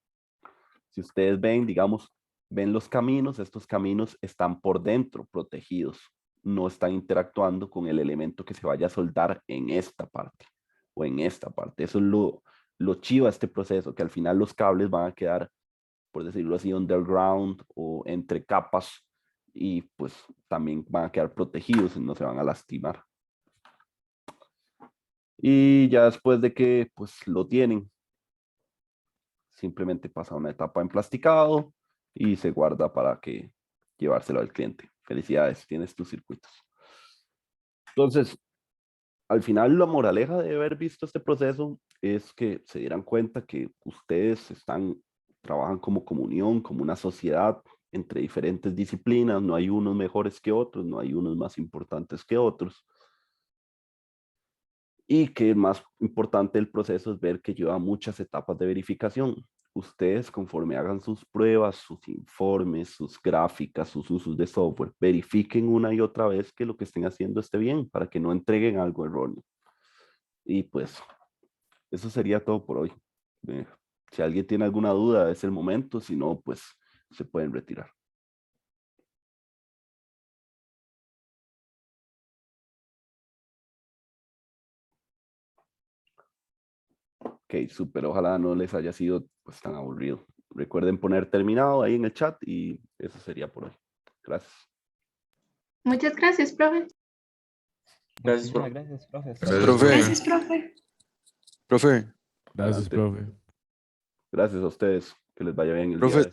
Si ustedes ven, digamos, ven los caminos, estos caminos están por dentro protegidos, no están interactuando con el elemento que se vaya a soldar en esta parte o en esta parte. Eso es lo chiva de este proceso, que al final los cables van a quedar, por decirlo así, underground o entre capas y pues también van a quedar protegidos y no se van a lastimar. Y ya después de que pues lo tienen, simplemente pasa una etapa emplasticado y se guarda para que llevárselo al cliente. Felicidades, tienes tus circuitos. Entonces, al final la moraleja de haber visto este proceso es que se dieran cuenta que ustedes trabajan como comunión, como una sociedad entre diferentes disciplinas, no hay unos mejores que otros, no hay unos más importantes que otros. Y que más importante del proceso es ver que lleva muchas etapas de verificación. Ustedes, conforme hagan sus pruebas, sus informes, sus gráficas, sus usos de software, verifiquen una y otra vez que lo que estén haciendo esté bien para que no entreguen algo erróneo. Y pues, eso sería todo por hoy. Si alguien tiene alguna duda, es el momento. Si no, pues se pueden retirar. Ok, súper. Ojalá no les haya sido pues tan aburrido. Recuerden poner terminado ahí en el chat y eso sería por hoy. Gracias.
Muchas gracias, profe.
Gracias,
Muchísimas
profe.
gracias, profe.
Profe,
Gracias, profe.
profe,
Gracias,
Adelante.
profe.
Gracias a ustedes. Que les vaya bien el día.
profe,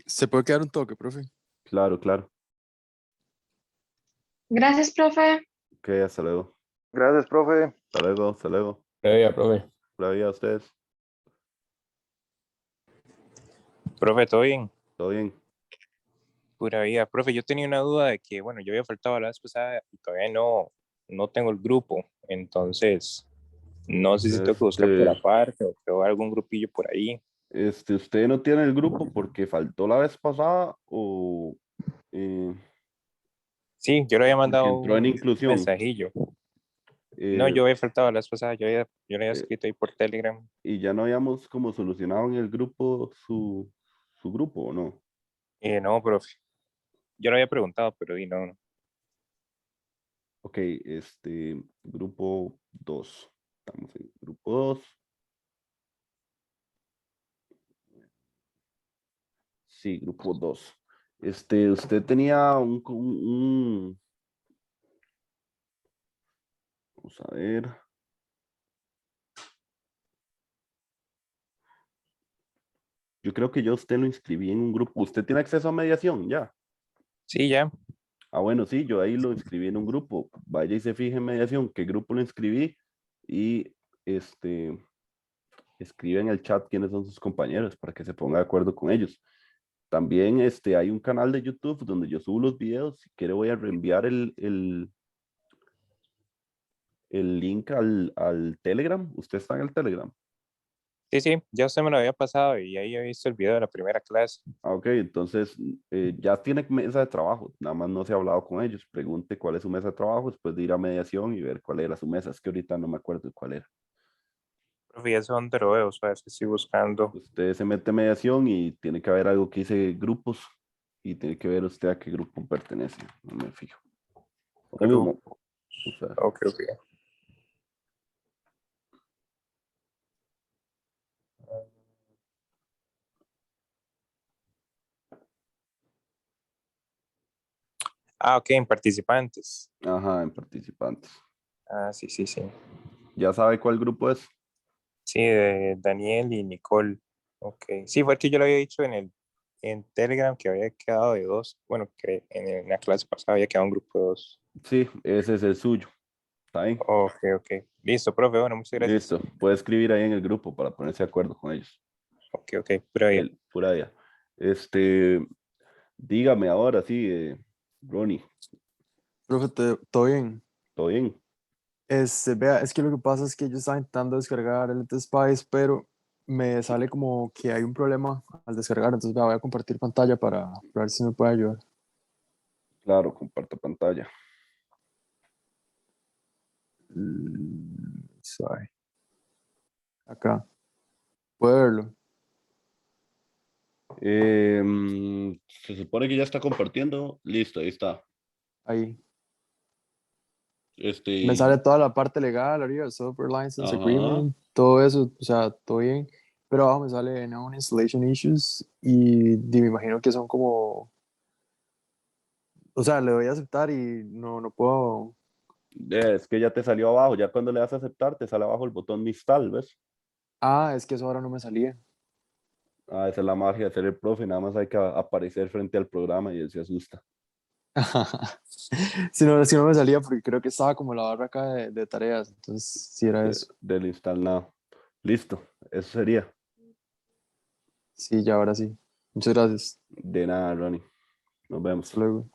¿se puede quedar un toque, profe?
Claro, claro.
Gracias, profe.
Ok, hasta luego.
Gracias, profe.
Hasta luego, hasta luego.
Previa, profe.
Pura vida a ustedes.
Profe, ¿todo bien?
¿Todo bien?
Pura vida. Profe, yo tenía una duda de que, bueno, yo había faltado la vez pasada y todavía no tengo el grupo. Entonces, no sé si tengo que buscar por aparte o creo algún grupillo por ahí.
¿Usted no tiene el grupo porque faltó la vez pasada o
Sí, yo le había
porque
mandado
entró en
un
inclusión?
mensajillo. No,
Eh,
yo había faltado la vez pasada, yo le había
eh,
escrito ahí por Telegram.
y ya no habíamos como solucionado en el grupo su grupo, ¿o no?
No, profe. Yo le había preguntado, pero no.
Ok, grupo 2. Estamos en grupo 2. Sí, grupo 2. Usted tenía vamos a ver. Yo creo que yo a usted lo inscribí en un grupo. ¿Usted tiene acceso a mediación ya?
Sí, ya.
Ah, bueno, sí, yo ahí lo inscribí en un grupo. Vaya y se fije en mediación qué grupo lo inscribí y escribe en el chat quiénes son sus compañeros para que se ponga de acuerdo con ellos. También hay un canal de YouTube donde yo subo los videos. Si quiere voy a reenviar el link al Telegram. ¿Usted está en el Telegram?
Sí, sí, ya usted me lo había pasado y ahí he visto el video de la primera clase.
Ok, entonces ya tiene mesa de trabajo, nada más no se ha hablado con ellos. Pregunte cuál es su mesa de trabajo, después de ir a mediación y ver cuál era su mesa. Es que ahorita no me acuerdo cuál era.
Profe, ¿y eso dónde lo veo? O sea, es que estoy buscando.
Usted se mete en mediación y tiene que haber algo que dice grupos y tiene que ver usted a qué grupo pertenece. No me fijo. Dame un momento. O sea,
Ok, ok. Ah, ok, en participantes.
ajá, en participantes.
Ah, sí, sí, sí.
¿Ya sabe cuál grupo es?
Sí, de Daniel y Nicole. Ok. Sí, fue el que yo le había dicho en Telegram que había quedado de 2. Bueno, que en la clase pasada había quedado un grupo de 2.
Sí, ese es el suyo. ¿Está bien?
Ok, ok. Listo, profe. Bueno, muchas gracias.
Listo. Puede escribir ahí en el grupo para ponerse de acuerdo con ellos.
Ok, ok. Pero bien.
Pura ya. Dígame ahora, sí, Ronnie,
Profe, todo bien.
¿todo bien?
Vea, es que lo que pasa es que yo estaba intentando descargar el Spice, pero me sale como que hay un problema al descargar, entonces vea, voy a compartir pantalla para ver si me puede ayudar.
Claro, comparto pantalla.
Sorry. Acá. ¿Puede verlo?
Se supone que ya está compartiendo. Listo, ahí está.
Ahí. Me sale toda la parte legal arriba, Software License
Ajá.
Agreement, todo eso, o sea, todo bien. Pero abajo me sale Known Installation Issues y me imagino que son como, o sea, le doy a aceptar y no puedo.
Es que ya te salió abajo, ya cuando le das a aceptar, te sale abajo el botón de install, ¿ves?
Ah, es que eso ahora no me salía.
Ah, esa es la magia de ser el profe, nada más hay que aparecer frente al programa y él se asusta.
Si no me salía porque creo que estaba como la barra acá de tareas, entonces sí era eso.
Del install now. Listo, eso sería.
Sí, ya ahora sí. Muchas gracias.
De nada, Ronnie. Nos vemos.
Hasta luego.